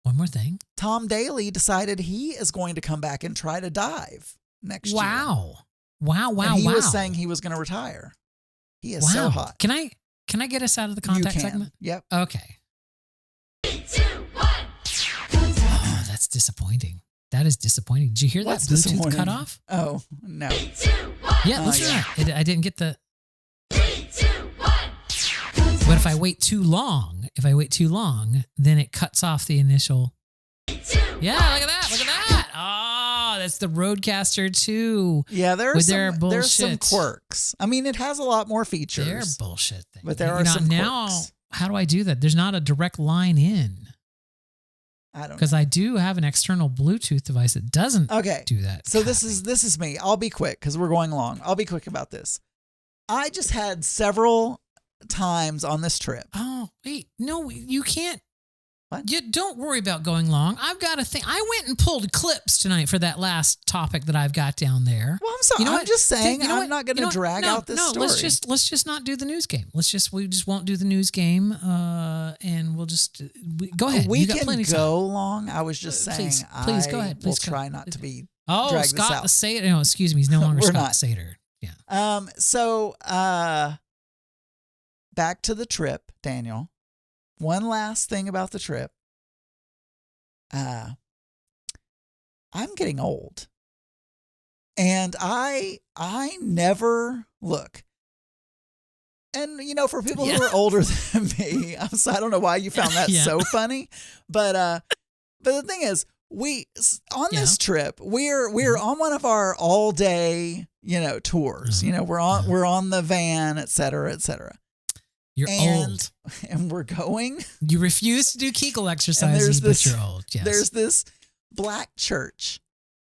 One more thing. Tom Daly decided he is going to come back and try to dive next year. Wow. And he was saying he was going to retire. He is so hot. Can I get us out of the You contact can. segment? Yep. Okay. 3, 2, 1. Oh, that's disappointing. That is disappointing. Did you hear What's that Bluetooth disappointing? cut off? Oh, no. 3, 2, 1. Yeah, Oh, listen yeah. to that. I didn't get the. 3, 2, 1. But if I wait too long, then it cuts off the initial. 3, 2, Yeah, look at that. Look at that. Oh, that's the Roadcaster 2. Yeah, there's With their some bullshit. quirks. I mean, it has a lot more features. Their bullshit thing. But there are some now. quirks. How do I do that? There's not a direct line in I don't know. because I do have an external Bluetooth device that doesn't Okay. do that. So God, this is me. I'll be quick because we're going long. I'll be quick about this. I just had several times on this trip. Oh, wait. No, you can't. What? You don't worry about going long. I've got a thing. I went and pulled clips tonight for that last topic that I've got down there. Well, I'm sorry. You know I'm what? just saying You know I'm what? not going You know to what? drag No, out this no, story. let's just not do the news game. We just won't do the news game. And we'll just go ahead. We You got can plenty of time. go long. I was just saying Please I go ahead. will Please go. try not to be. Oh, drag this Scott out. the Satyr. No, excuse me. He's no longer We're Scott not. the Satyr. Yeah. So back to the trip, Daniel. One last thing about the trip. I'm getting old. And I never look. And, for people who are older than me, I don't know why you found that so funny. But the thing is, this trip, we're on one of our all day, tours. We're on the van, et cetera, et cetera. You're old. And we're going. You refuse to do Kegel exercises, but you're old. Yes. There's this black church.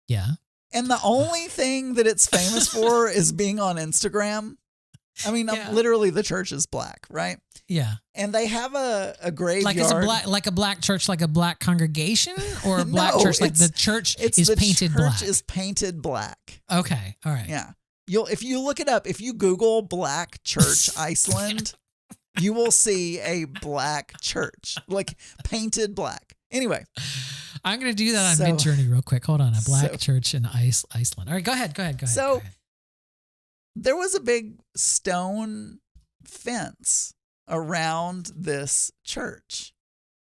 Yeah. And the only thing that it's famous for is being on Instagram. I mean, literally the church is black, right? Yeah. And they have a graveyard. Like a black church, like a black congregation, or a black church, like the church is painted black. The church is painted black. Okay. All right. Yeah. If you look it up, if you Google Black Church Iceland, you will see a black church, like painted black. Anyway. I'm going to do that on Midjourney real quick. Hold on. A black church in Iceland. All right, go ahead. So there was a big stone fence around this church.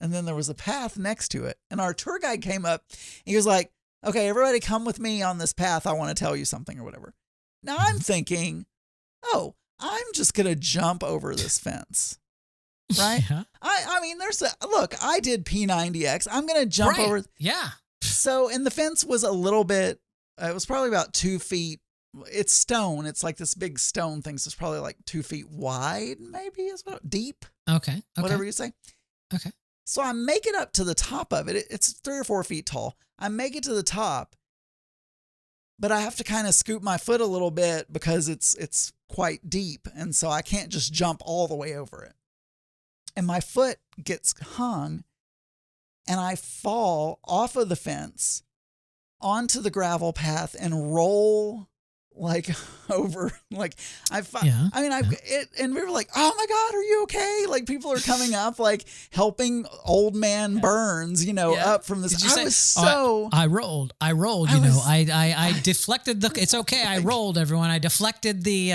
And then there was a path next to it. And our tour guide came up. He was like, okay, everybody come with me on this path. I want to tell you something or whatever. Now I'm thinking, I'm just going to jump over this fence. Right? Yeah. I mean, I did P90X. I'm going to jump over. Yeah. So, and the fence was a little bit, it was probably about 2 feet. It's stone. It's like this big stone thing. So it's probably like 2 feet wide, maybe deep. Okay. Whatever you say. Okay. So I make it up to the top of it. It's 3 or 4 feet tall. I make it to the top, but I have to kind of scoop my foot a little bit because it's quite deep. And so I can't just jump all the way over it. And my foot gets hung and I fall off of the fence onto the gravel path and roll like over, like and we were like, oh my God, are you okay? Like people are coming up, like helping old man Burns, up from this. I rolled, I deflected it's okay. I rolled, everyone. I deflected the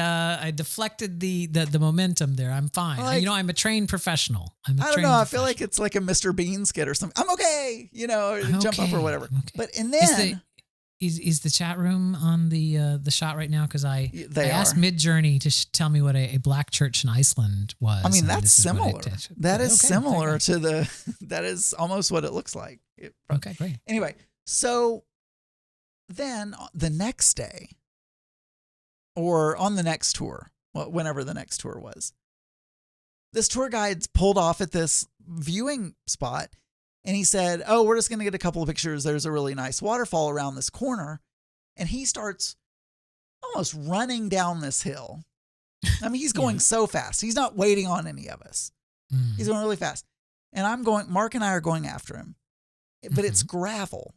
momentum there. I'm fine. Like, I'm a trained professional. I don't know. I feel like it's like a Mr. Bean skit or something. I'm okay, jump up or whatever. Okay. But, and then Is the chat room on the shot right now? Because I asked Midjourney to tell me what a black church in Iceland was. I mean, that's similar. That is similar to that is almost what it looks like. Okay, great. Anyway, so then the next day, or on the next tour, whenever the next tour was, this tour guide pulled off at this viewing spot. And he said, we're just going to get a couple of pictures. There's a really nice waterfall around this corner. And he starts almost running down this hill. I mean, he's going so fast. He's not waiting on any of us. He's going really fast. And Mark and I are going after him. But it's gravel.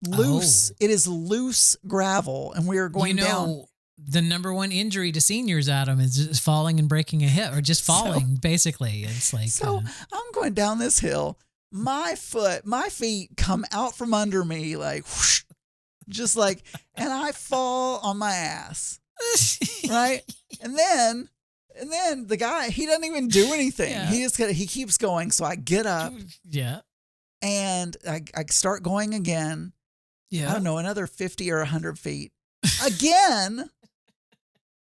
Loose. It is loose gravel. And we are going down. The number one injury to seniors, Adam, is just falling and breaking a hip, or just falling, basically. It's like. So I'm going down this hill. My feet come out from under me like, whoosh, just like, and I fall on my ass, right? And then the guy, he doesn't even do anything. Yeah. He keeps going. So I get up. Yeah. And I start going again. Yeah. I don't know, another 50 or 100 feet. Again,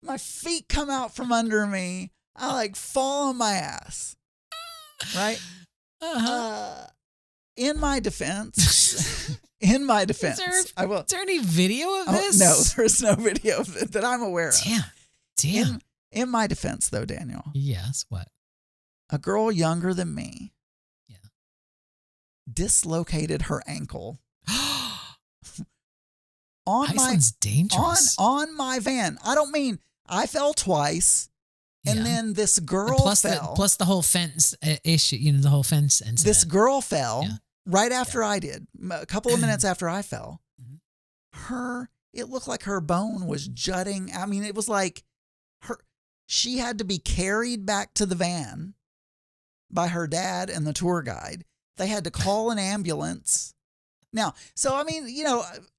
my feet come out from under me. I like fall on my ass, right? In my defense, I will. Is there any video of this? No, there's no video of it that I'm aware of. Damn. In my defense, though, Daniel. Yes. What? A girl younger than me. Yeah. Dislocated her ankle. Iceland's dangerous. On my van. I fell twice. And then this girl fell. Plus the whole fence issue, the whole fence incident. This girl fell right after I did, a couple of minutes after I fell. It looked like her bone was jutting. I mean, it was like she had to be carried back to the van by her dad and the tour guide. They had to call an ambulance. Now, so, I mean,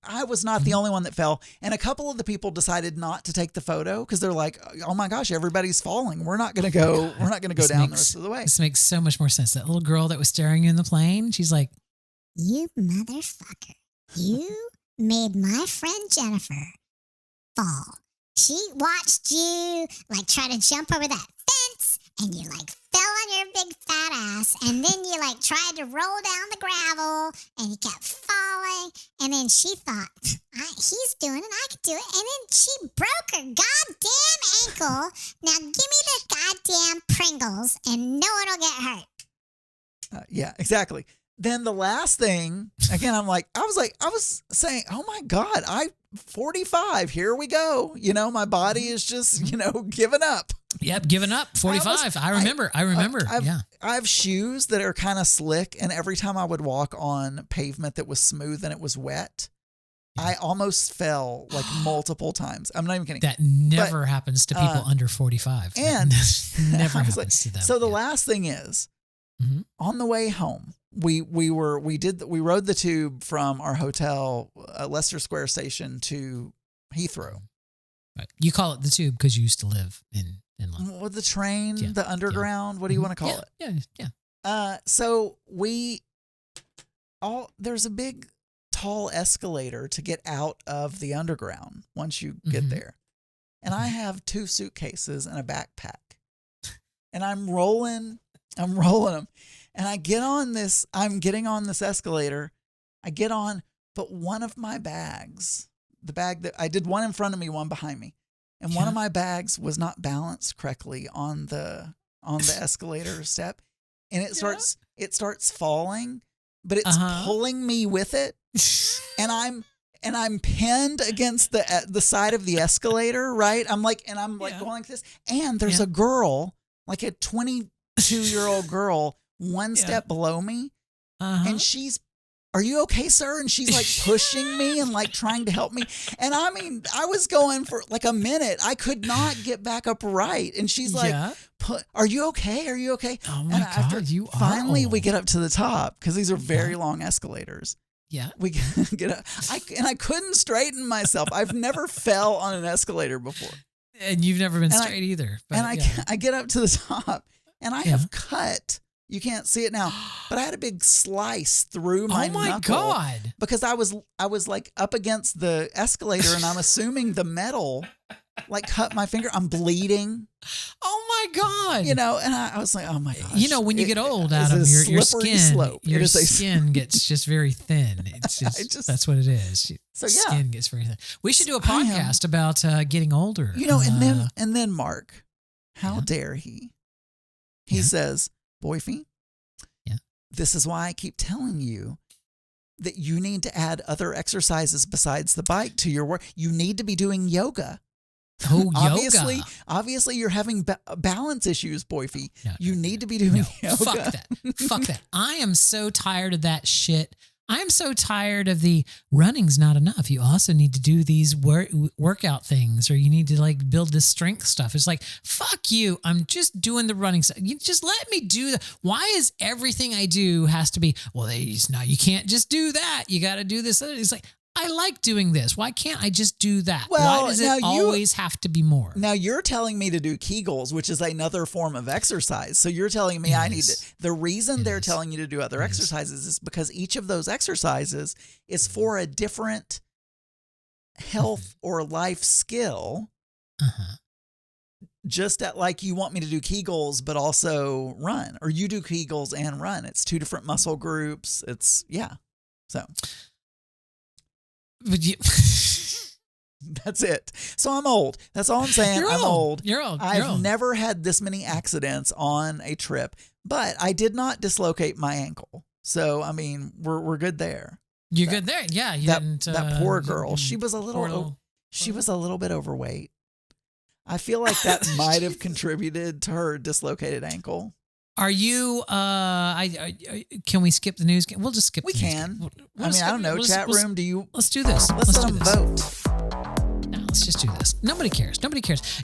I was not the only one that fell. And a couple of the people decided not to take the photo because they're like, oh my gosh, everybody's falling. We're not going to go down the rest of the way. This makes so much more sense. That little girl that was staring you in the plane, she's like, you motherfucker. You made my friend Jennifer fall. She watched you like try to jump over that fence, and you like fell on your big fat ass, and then you like tried to roll down the gravel, and you kept falling, and then she thought, he's doing it, I can do it, and then she broke her goddamn ankle. Now give me the goddamn Pringles, and no one will get hurt. Yeah, exactly. Then the last thing, again, I was saying, oh my God, 45, here we go. You know, my body is just, giving up. Yep, giving up. 45. I remember. Yeah. I have shoes that are kind of slick, and every time I would walk on pavement that was smooth and it was wet, I almost fell like multiple times. I'm not even kidding. That never happens to people under 45. And never happens to them. So the last thing is, on the way home, we rode the tube from our hotel, Leicester Square Station, to Heathrow. Right. You call it the tube because you used to live in London. Well, the train, the underground. What do you want to call it? Yeah. So there's a big, tall escalator to get out of the underground once you get there, and I have 2 suitcases and a backpack, and I'm rolling them. And I get on this, I'm getting on this escalator. I get on, but one of my bags, the bag that I did one in front of me, one behind me, and one of my bags was not balanced correctly on the escalator step. And it starts falling, but it's pulling me with it. And I'm pinned against the side of the escalator, right? I'm going like this. And there's a girl, like a 22-year-old girl, one step below me, and she's, "Are you okay, sir?" And she's like pushing me and like trying to help me. And I mean, I was going for like a minute. I could not get back upright. And she's like, "Are you okay? Are you okay?" Oh my God, you are. Finally, we get up to the top because these are very long escalators. Yeah. We get up. I couldn't straighten myself. I've never fell on an escalator before. And you've never been straight either. But, I get up to the top, and I have cut. You can't see it now, but I had a big slice through my knuckle. Oh my God. Because I was like up against the escalator, and I'm assuming the metal like cut my finger. I'm bleeding. Oh my God. And I was like, oh my gosh. When you get old, Adam, your skin gets just very thin. It's just, that's what it is. Skin gets very thin. We should do a podcast about getting older. And then Mark, how dare he? He says, "Boyfie, this is why I keep telling you that you need to add other exercises besides the bike to your work. You need to be doing yoga." Oh, yoga. Obviously, you're having balance issues, Boyfie. You need to be doing yoga. Fuck that. I am so tired of that shit. I am so tired of the running's not enough. You also need to do these workout things, or you need to like build this strength stuff. It's like, fuck you. I'm just doing the running stuff. You just let me do that. Why is everything I do has to be, you can't just do that. You got to do this. It's like, I like doing this. Why can't I just do that? Well, why does it always have to be more? Now you're telling me to do Kegels, which is another form of exercise. So you're telling me the reason they're telling you to do other exercises is because each of those exercises is for a different health or life skill. Just like you want me to do Kegels, but also run, or you do Kegels and run. It's 2 different muscle groups. So. That's it. So I'm old. That's all I'm saying. I'm old. You're old. I've never had this many accidents on a trip, but I did not dislocate my ankle. So I mean, we're good there. You're good there. Yeah. That poor girl. She was a little bit overweight. I feel like that might have contributed to her dislocated ankle. Are you? Can we skip the news? We'll just skip. We can. I don't know. Chat room. Do you? Let's do this. Let's let them vote. No, let's just do this. Nobody cares.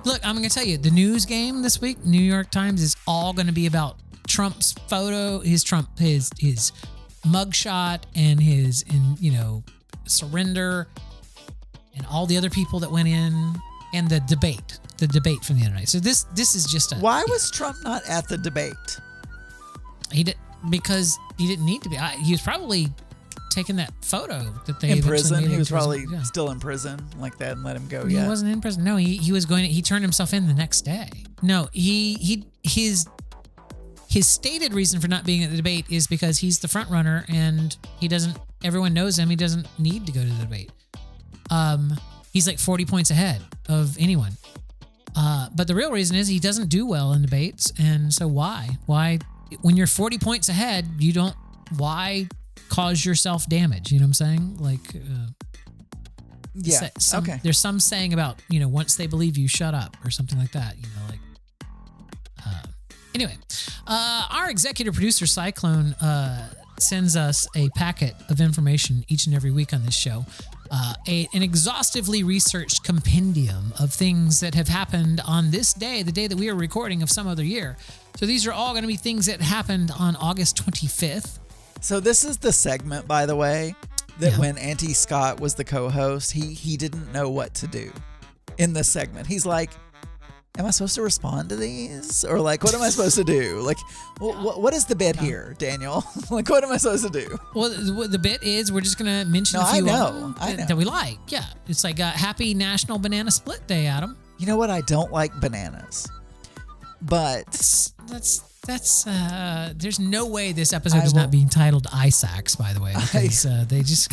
Look, I'm going to tell you, the news game this week, New York Times, is all going to be about Trump's photo, his mugshot, and his surrender, and all the other people that went in, and the debate from the other night. So this is just Why was Trump not at the debate? Because he didn't need to be. He was probably taken that photo that they In eventually prison, made he in was probably yeah. still in prison like that and let him go. He Yeah, wasn't in prison. No, he was going. He turned himself in the next day. No, his stated reason for not being at the debate is because he's the front runner and he doesn't. Everyone knows him. He doesn't need to go to the debate. He's like 40 points ahead of anyone. But the real reason is he doesn't do well in debates, and so why? Why, when you're 40 points ahead, you don't? Why cause yourself damage? You know what I'm saying? Like, yeah. Okay. There's some saying about once they believe you, shut up, or something like that. Like. Anyway, our executive producer Cyclone sends us a packet of information each and every week on this show. An exhaustively researched compendium of things that have happened on this day, the day that we are recording of some other year. So these are all going to be things that happened on August 25th. So this is the segment, by the way, that when Auntie Scott was the co-host, he didn't know what to do in this segment. He's like, am I supposed to respond to these? Or like, what am I supposed to do? Like, what is the bit here, Daniel? Like, what am I supposed to do? Well, the bit is we're just going to mention a few of them that we like. Yeah. It's like Happy National Banana Split Day, Adam. You know what? I don't like bananas. But that's there's no way this episode is not being titled Ice Axe, by the way, because they just...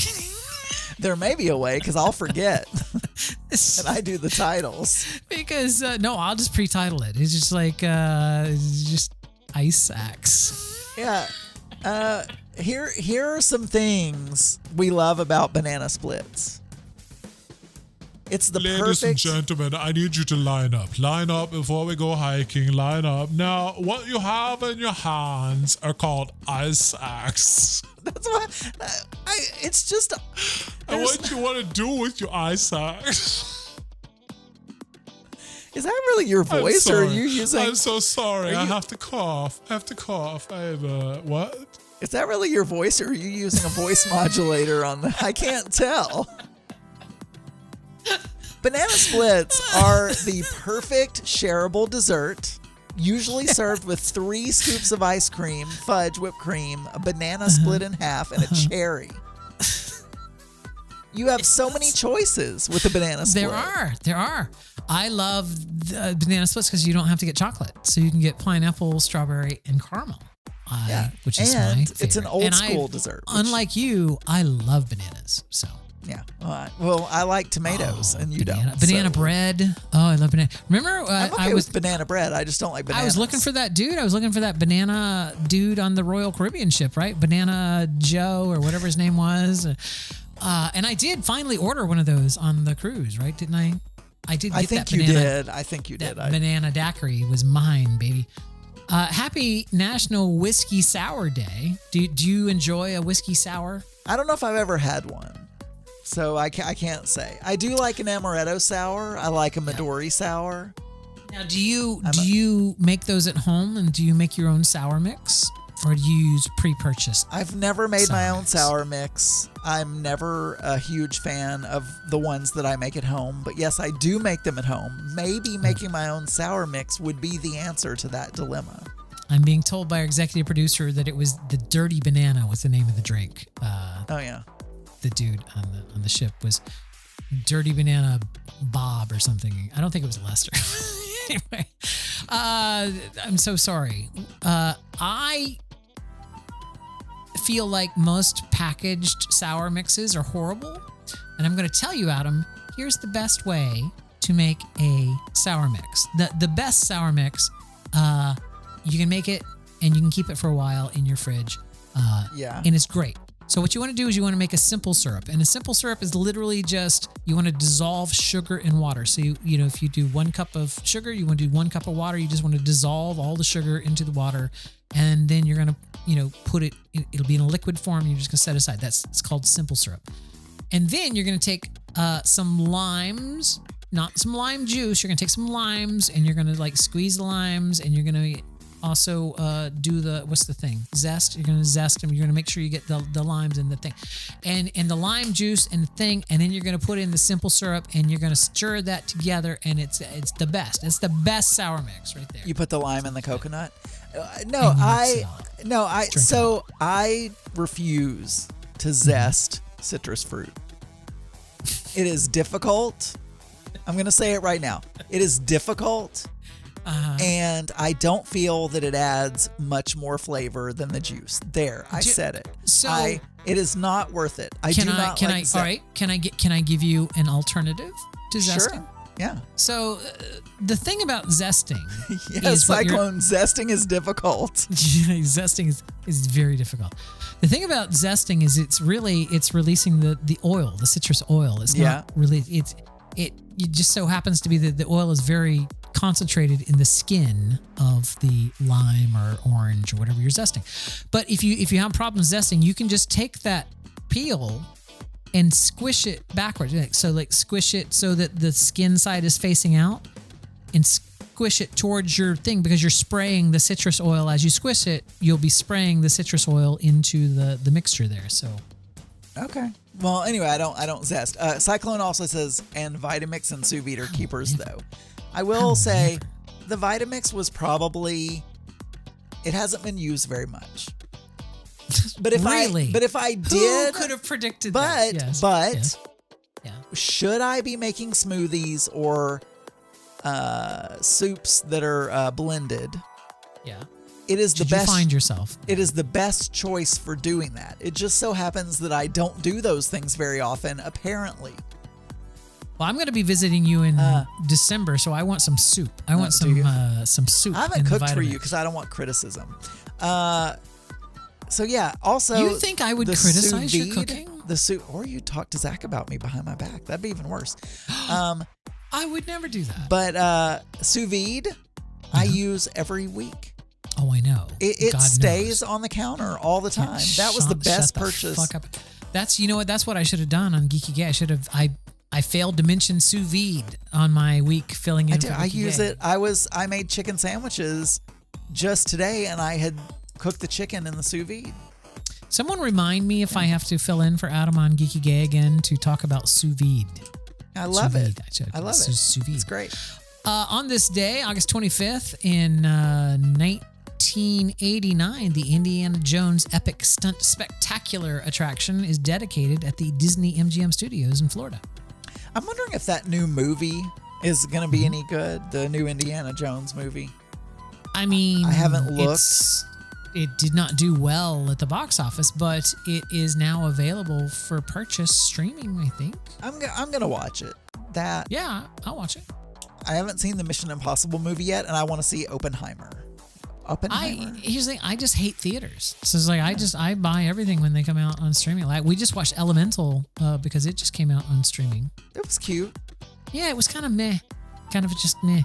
There may be a way, because I'll forget. And I do the titles. Because, no, I'll just pre-title it. It's just like, just Ice Axe. Yeah. Here are some things we love about banana splits. It's the Ladies perfect... and gentlemen, I need you to line up. Line up before we go hiking. Line up. Now, what you have in your hands are called ice axe. That's what... it's just... And what you want to do with your ice axe? Is that really your voice, or are you using... I'm so sorry. I have to cough. I have what? Is that really your voice, or are you using a voice modulator on the... I can't tell. Banana splits are the perfect shareable dessert, usually served with 3 scoops of ice cream, fudge, whipped cream, a banana split in half, and a cherry. You have so many choices with a banana split. There are. I love the banana splits because you don't have to get chocolate. So you can get pineapple, strawberry, and caramel. Which is my favorite. It's an old school dessert. Unlike you, I love bananas. So... Yeah. Well, I like tomatoes, and you don't. Banana bread. Oh, I love banana. Remember, I'm okay with banana bread. I just don't like bananas. I was looking for that dude. I was looking for that banana dude on the Royal Caribbean ship, right? Banana Joe or whatever his name was. And I did finally order one of those on the cruise, right? Didn't I? I did get that banana. I think you did. Banana daiquiri was mine, baby. Happy National Whiskey Sour Day. Do you enjoy a whiskey sour? I don't know if I've ever had one. So I can't say. I do like an amaretto sour. I like a Midori sour. Now, do you make those at home, and do you make your own sour mix, or do you use pre-purchased? I've never made my own sour mix. I'm never a huge fan of the ones that I make at home, but yes, I do make them at home. Maybe making my own sour mix would be the answer to that dilemma. I'm being told by our executive producer that it was the Dirty Banana was the name of the drink. Oh yeah. The dude on the ship was Dirty Banana Bob or something. I don't think it was Lester. Anyway, I'm so sorry. I feel like most packaged sour mixes are horrible, and I'm going to tell you, Adam, here's the best way to make a sour mix. The best sour mix, you can make it and you can keep it for a while in your fridge. And it's great. So what you want to do is you want to make a simple syrup. And a simple syrup is literally just, you want to dissolve sugar in water. So, if you do 1 cup of sugar, you want to do 1 cup of water. You just want to dissolve all the sugar into the water. And then you're going to, put it, it'll be in a liquid form. You're just going to set aside. It's called simple syrup. And then you're going to take some limes, not some lime juice. You're going to take some limes and you're going to squeeze the limes, and you're going to also do what's the thing? Zest. You're going to zest them. You're going to make sure you get the limes in the thing. And the lime juice and the thing, and then you're going to put in the simple syrup, and you're going to stir that together, and it's the best. It's the best sour mix right there. You put the lime in the coconut? I refuse to zest citrus fruit. It is difficult. I'm going to say it right now. It is difficult. And I don't feel that it adds much more flavor than the juice. There, I said it. So it is not worth it. All right. Can I give you an alternative to zesting? Sure. Yeah. So the thing about zesting yes, Cyclone, zesting is difficult. Zesting is very difficult. The thing about zesting is it's releasing the oil, the citrus oil. It's not really it just so happens to be that the oil is very concentrated in the skin of the lime or orange or whatever you're zesting. But if you have problems zesting, you can just take that peel and squish it backwards. So squish it so that the skin side is facing out and squish it towards your thing, because you're spraying the citrus oil. As you squish it, you'll be spraying the citrus oil into the mixture there. So okay. Well, anyway, I don't zest. Cyclone also says, and Vitamix and sous vide are keepers though. I will say the Vitamix was probably, it hasn't been used very much. But if I did, who could have predicted that? Yes. Should I be making smoothies or soups that are blended? Yeah. It is the best. You find yourself. It is the best choice for doing that. It just so happens that I don't do those things very often, apparently. Well, I'm going to be visiting you in December, so I want some soup. I want some soup. I haven't cooked for you because I don't want criticism. So yeah. Also, you think I would criticize your cooking? The soup, or you talk to Zach about me behind my back. That'd be even worse. I would never do that. But sous vide, I use every week. Oh, I know. It stays on the counter all the time. That was the best purchase. Fuck up. That's what I should have done on Geeky Gay. I failed to mention sous vide on my week filling in. I use it. I made chicken sandwiches just today, and I had cooked the chicken in the sous vide. Someone remind me if I have to fill in for Adam on Geeky Gay again to talk about sous vide. I love it. I love it. Sous vide. It's great. On this day, August 25th, in 1989, the Indiana Jones Epic Stunt Spectacular attraction is dedicated at the Disney MGM Studios in Florida. I'm wondering if that new movie is going to be any good, the new Indiana Jones movie. I mean, I haven't looked. It did not do well at the box office, but it is now available for purchase streaming, I think. I'm going to watch it. Yeah, I'll watch it. I haven't seen the Mission Impossible movie yet, and I want to see Oppenheimer. Here's the thing, I just hate theaters. So it's like I buy everything when they come out on streaming. Like we just watched Elemental because it just came out on streaming. It was cute. Yeah, it was kind of meh. Kind of just meh.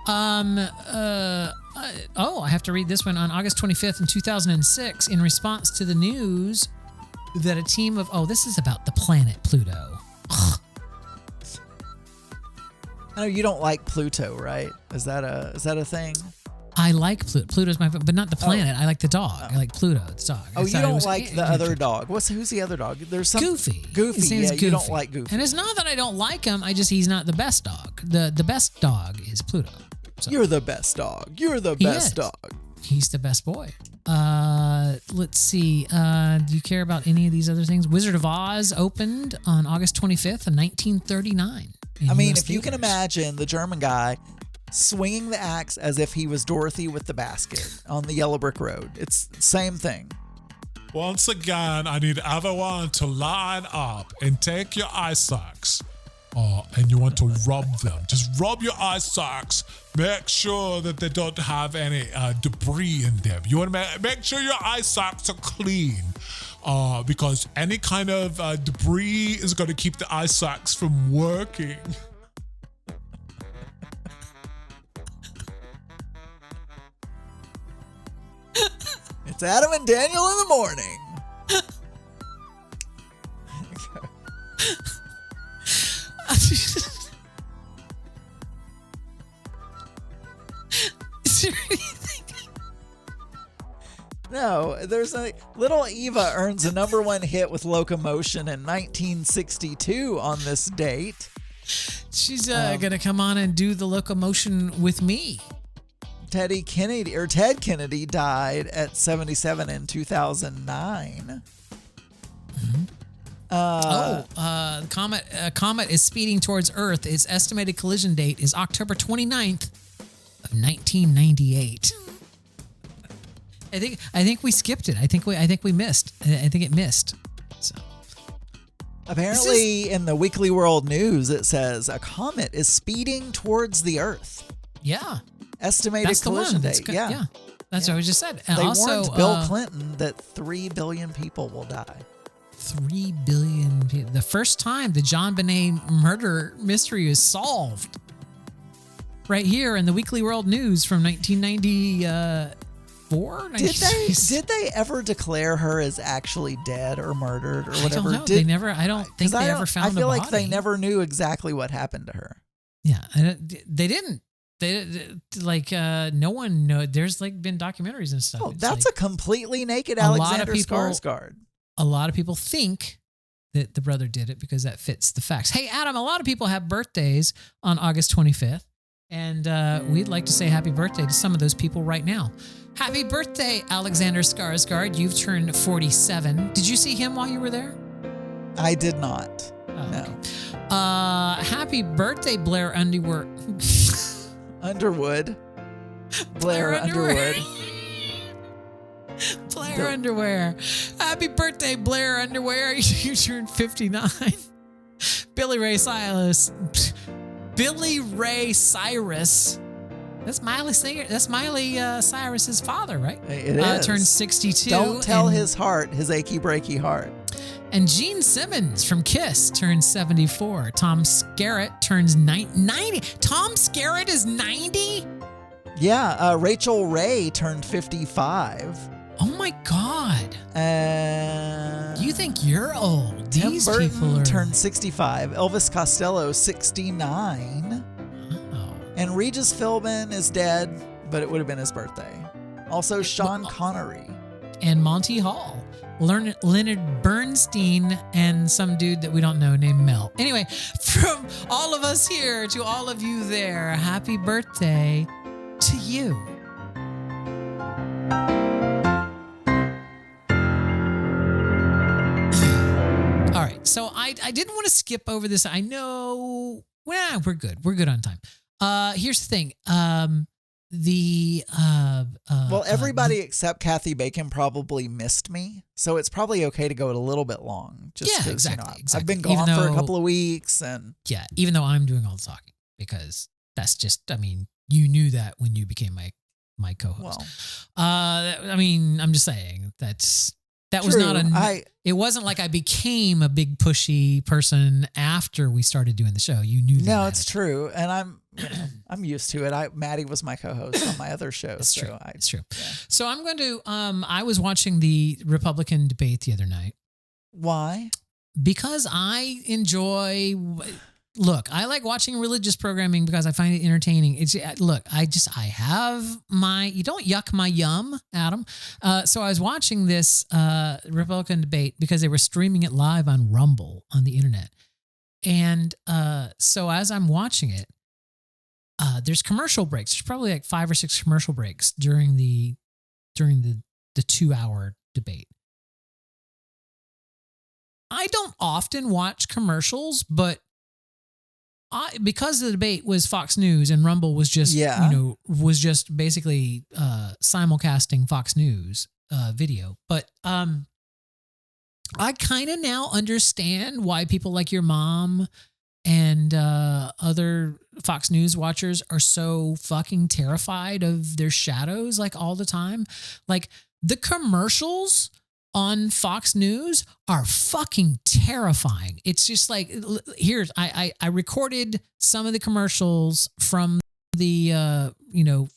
I have to read this one. On August 25th in 2006, in response to the news that a team of this is about the planet Pluto. I know you don't like Pluto, right? Is that a thing? I like Pluto. Pluto's my favorite, but not the planet. I like the dog. I like Pluto, the dog. Oh, you don't like the other dog. Who's the other dog? There's some Goofy. Goofy. His name's Goofy. You don't like Goofy. And it's not that I don't like him. He's not the best dog. The best dog is Pluto. So. You're the best dog. You're the best dog. He's the best boy. Let's see. Do you care about any of these other things? Wizard of Oz opened on August 25th of 1939. I mean, if you can imagine the German guy swinging the axe as if he was Dorothy with the basket on the yellow brick road. It's the same thing. Once again, I need everyone to line up and take your eye socks. And you want to rub them. Just rub your eye socks. Make sure that they don't have any debris in them. You want to make sure your eye socks are clean. Because any kind of debris is going to keep the eye socks from working. It's Adam and Daniel in the morning. Is there anything? No, there's a little Eva earns a #1 hit with Locomotion in 1962 on this date. She's gonna come on and do the Locomotion with me. Ted Kennedy died at 77 in 2009. Comet is speeding towards Earth. Its estimated collision date is October 29th of 1998. I think we skipped it. I think we missed. I think it missed. So apparently, in the Weekly World News, it says a comet is speeding towards the Earth. Yeah. Estimated That's the collision one. date. Yeah. That's what I just said. And They also, warned Bill Clinton that 3 billion people will die. 3 billion people. The first time the John Bonet murder mystery is solved. Right here in the Weekly World News from 1994. Did they ever declare her as actually dead or murdered or whatever? I don't know. I don't think they ever found a body. I feel like they never knew exactly what happened to her. Yeah, they didn't. No one know. There's been documentaries and stuff. Oh, that's a completely naked Alexander Skarsgård. A lot of people think that the brother did it because that fits the facts. Hey, Adam, a lot of people have birthdays on August 25th, and we'd like to say happy birthday to some of those people right now. Happy birthday, Alexander Skarsgård. You've turned 47. Did you see him while you were there? I did not. Oh, no. Okay. Happy birthday, Blair Underwood. Blair Underwood. Blair Underwear. Happy birthday, Blair Underwear. You turned 59. Billy Ray Cyrus. That's Miley Singer. That's Miley Cyrus's father, right? It is. Turned 62. Don't tell his heart, his achy breaky heart. And Gene Simmons from Kiss turns 74. Tom Skerritt turns 90. Tom Skerritt is 90? Yeah, Rachel Ray turned 55. Oh my God. You think you're old. These Tim Burton people are... turned 65. Elvis Costello, 69. Oh. And Regis Philbin is dead, but it would have been his birthday. Also, Sean Connery. And Monty Hall. Leonard Bernstein and some dude that we don't know named Mel. Anyway, from all of us here to all of you there, happy birthday to you. All right, so I didn't want to skip over this. I know, well, we're good. We're good on time. Here's the thing. Everybody except Kathy Bacon probably missed me, so it's probably okay to go a little bit long. Exactly. I've been gone for a couple of weeks, and even though I'm doing all the talking, because that's just, you knew that when you became my co-host. Well, I'm just saying that was not it wasn't like I became a big pushy person after we started doing the show. You knew that. No, it's true, and I'm used to it. Maddie was my co-host on my other show. It's true. It's true. Yeah. So I'm going to. I was watching the Republican debate the other night. Why? Because I enjoy. Look, I like watching religious programming because I find it entertaining. I have my, you don't yuck my yum, Adam. So I was watching this Republican debate because they were streaming it live on Rumble on the internet. And so as I'm watching it, there's commercial breaks. There's probably like 5 or 6 commercial breaks during the 2-hour debate. I don't often watch commercials, but because the debate was Fox News and Rumble was just, was just basically simulcasting Fox News video. But I kind of now understand why people like your mom and other Fox News watchers are so fucking terrified of their shadows all the time. Like the commercials on Fox News are fucking terrifying. It's just like, here's, I recorded some of the commercials from the,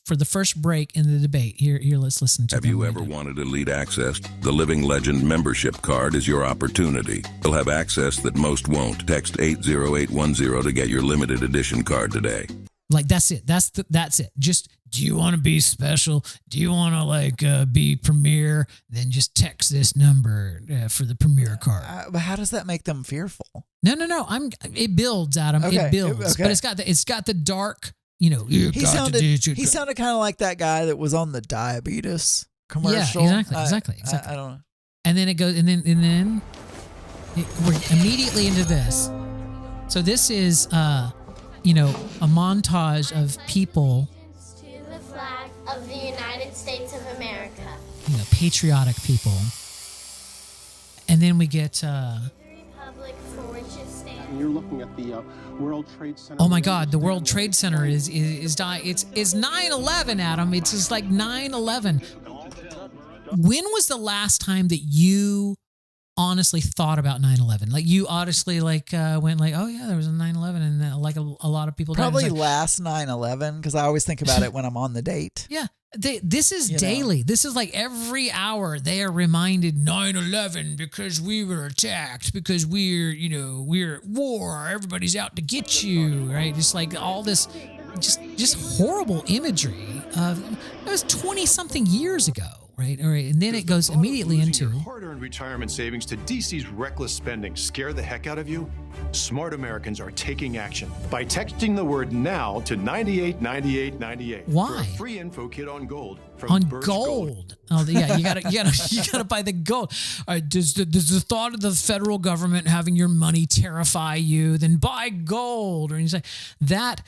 for the first break in the debate. Here, let's listen to Have you ever wanted Elite Access? The Living Legend membership card is your opportunity. You'll have access that most won't. Text 80810 to get your limited edition card today. That's it. That's it. Just, do you want to be special? Do you want to be premier? Then just text this number for the premier card. But how does that make them fearful? No. It builds, Adam. Okay. It builds. Okay. But it's got the dark. He sounded kind of like that guy that was on the diabetes commercial. Yeah, exactly. I don't know. And then it goes, and then we're immediately into this. So this is, a montage of people, To the flag of the United States of America. Patriotic people. And then we get, The republic for which it stands. You're looking at the World Trade Center. oh my God, the World Trade Center is dying. It's 9/11, Adam. It's just like 9/11. When was the last time that you honestly thought about 9/11? Like you honestly went like, oh yeah, there was a 9/11 and a lot of people died. Probably It's like, last 9/11 because I always think about it when I'm on the date. yeah. This is You know. daily. This is like every hour they are reminded 9/11 because we were attacked, because we're at war. Everybody's out to get you, right? Just like all this just horrible imagery of it was 20 something years ago, right? All right. And then it goes immediately into hard-earned retirement savings to DC's reckless spending scare the heck out of you? Smart Americans are taking action by texting the word NOW to 989898 Why? for a free info kit on gold from on Birch gold. Oh yeah, you gotta buy the gold. All right, does the thought of the federal government having your money terrify you? Then buy gold. Or you say that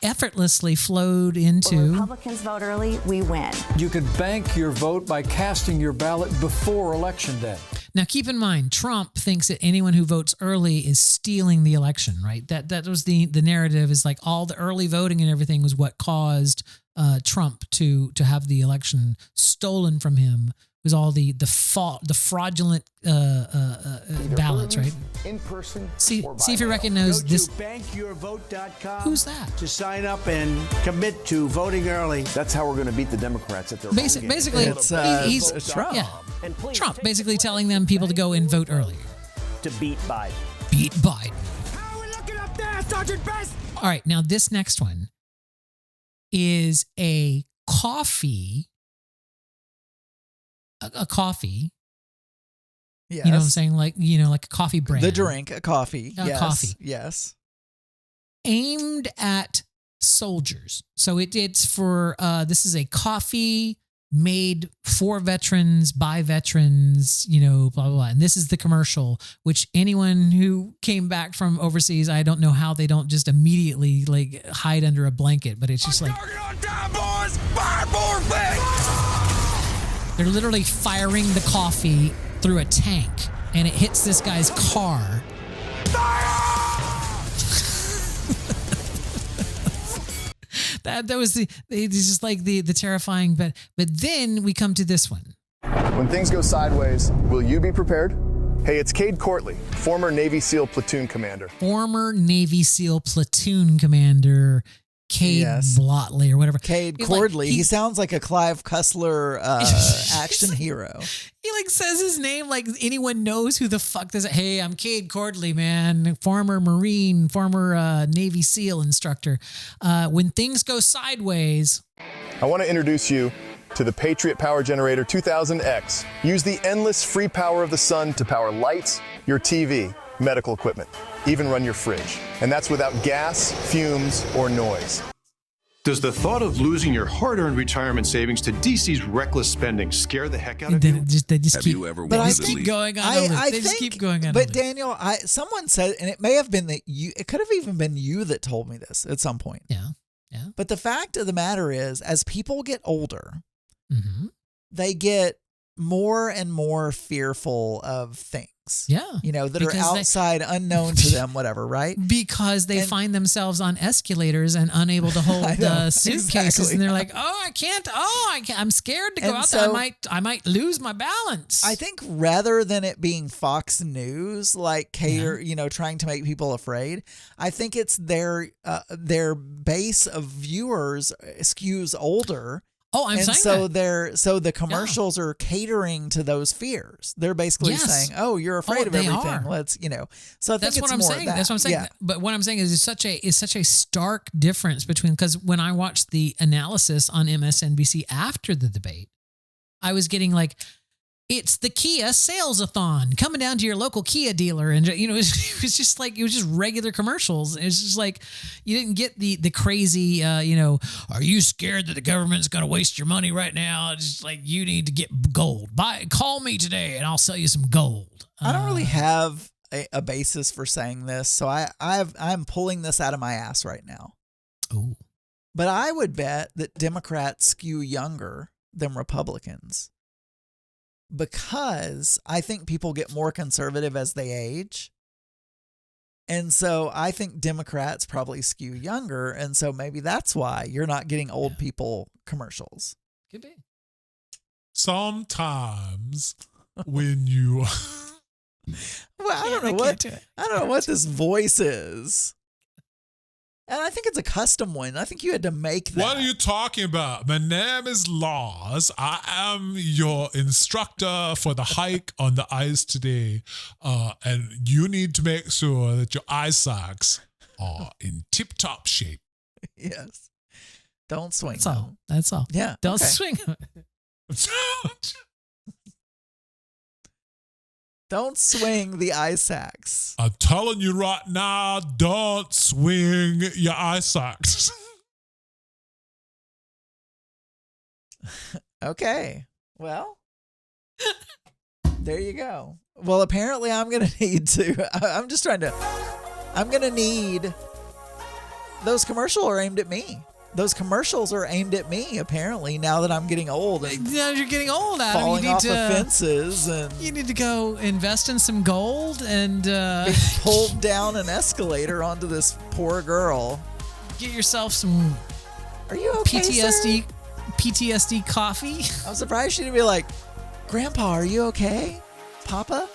effortlessly flowed into. When Republicans vote early, we win. You could bank your vote by casting your ballot before Election Day. Now, keep in mind, Trump thinks that anyone who votes early is stealing the election, right? That was the narrative, is like all the early voting and everything was what caused Trump to have the election stolen from him. It was all the fraudulent ballots, right? In person. See if you recognize this. Go to bankyourvote.com. Who's that? To sign up and commit to voting early. That's how we're going to beat the Democrats at their Basically, he's Trump. Yeah, Trump basically telling them people to go and vote early. To beat Biden. Beat Biden. How are we looking up there, Sergeant Best? All right, now this next one is a coffee. A coffee. Yes. You know what I'm saying? Like a coffee brand. The drink, a coffee. A yes. coffee. Yes. Aimed at soldiers. So it's for, this is a coffee made for veterans, by veterans, blah, blah, blah. And this is the commercial, which anyone who came back from overseas, I don't know how they don't just immediately like hide under a blanket, but it's just like. They're literally firing the coffee through a tank, and it hits this guy's car. that was it's just like the terrifying. But then we come to this one. When things go sideways, will you be prepared? Hey, it's Cade Courtley, former Navy SEAL platoon commander. Former Navy SEAL platoon commander. Cade Blotley or whatever. Cade Courtley. He sounds like a Clive Cussler action hero. He like says his name like anyone knows who the fuck this. Hey, I'm Cade Courtley, man. Former Marine, former Navy SEAL instructor. When things go sideways. I want to introduce you to the Patriot Power Generator 2000X. Use the endless free power of the sun to power lights, your TV, medical equipment, even run your fridge. And that's without gas, fumes, or noise. Does the thought of losing your hard-earned retirement savings to DC's reckless spending scare the heck out of you? They just Have keep, you ever they wanted just to keep leave? going on. They just keep going on. But Daniel, someone said, and it may have been that you. It could have even been you that told me this at some point. Yeah. But the fact of the matter is, as people get older, Mm-hmm. they get more and more fearful of things. Yeah. That are outside, unknown to them, whatever, right? Because they find themselves on escalators and unable to hold the suitcases. Exactly. And they're like, I can't. I'm scared to go out there. I might lose my balance. I think rather than it being Fox News, like trying to make people afraid, I think it's their base of viewers skews older. Oh, I'm saying so that. So the commercials are catering to those fears. They're basically saying, "Oh, you're afraid of everything. Are. Let's, So I think that's it's what I'm more saying. That. That's what I'm saying. Yeah. But what I'm saying is such a stark difference between, because when I watched the analysis on MSNBC after the debate, I was getting like, it's the Kia sales-a-thon coming down to your local Kia dealer. And, it was just like, it was just regular commercials. It was just like, you didn't get the crazy, are you scared that the government's going to waste your money right now? It's just like, you need to get gold. Call me today and I'll sell you some gold. I don't really have a basis for saying this, so I'm pulling this out of my ass right now. Ooh. But I would bet that Democrats skew younger than Republicans because I think people get more conservative as they age. And so I think Democrats probably skew younger. And so maybe that's why you're not getting old people commercials. Could be. Sometimes when you... Well, I don't know what this voice is. And I think it's a custom one. I think you had to make that. What are you talking about? My name is Lars. I am your instructor for the hike on the ice today. And you need to make sure that your eye socks are in tip-top shape. Yes. Don't swing. That's all. That's all. Yeah. Don't okay. swing. Don't swing the eye sacks. I'm telling you right now, don't swing your eye socks. Okay. Well, there you go. Well, apparently I'm going to need to, I'm going to need, those commercials are aimed at me. Those commercials are aimed at me, apparently, now that I'm getting old. And now you're getting old, Adam. Falling off of fences. And you need to go invest in some gold and... being pulled down an escalator onto this poor girl. Get yourself some... Are you okay, sir? PTSD coffee. I'm surprised she didn't be like, Grandpa, are you okay? Papa?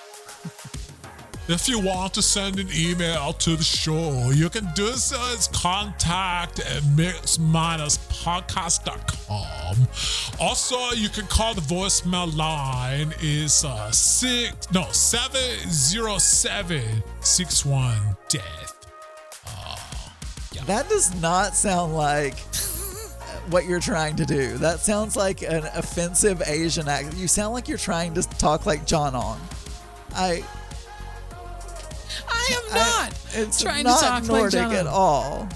If you want to send an email to the show, you can do so as contact@mix-podcast.com. Also, you can call the voicemail line is 707-61-DEATH. That does not sound like what you're trying to do. That sounds like an offensive Asian accent. You sound like you're trying to talk like John Ong. I am not it's trying not to talk Nordic like John at Ong. all.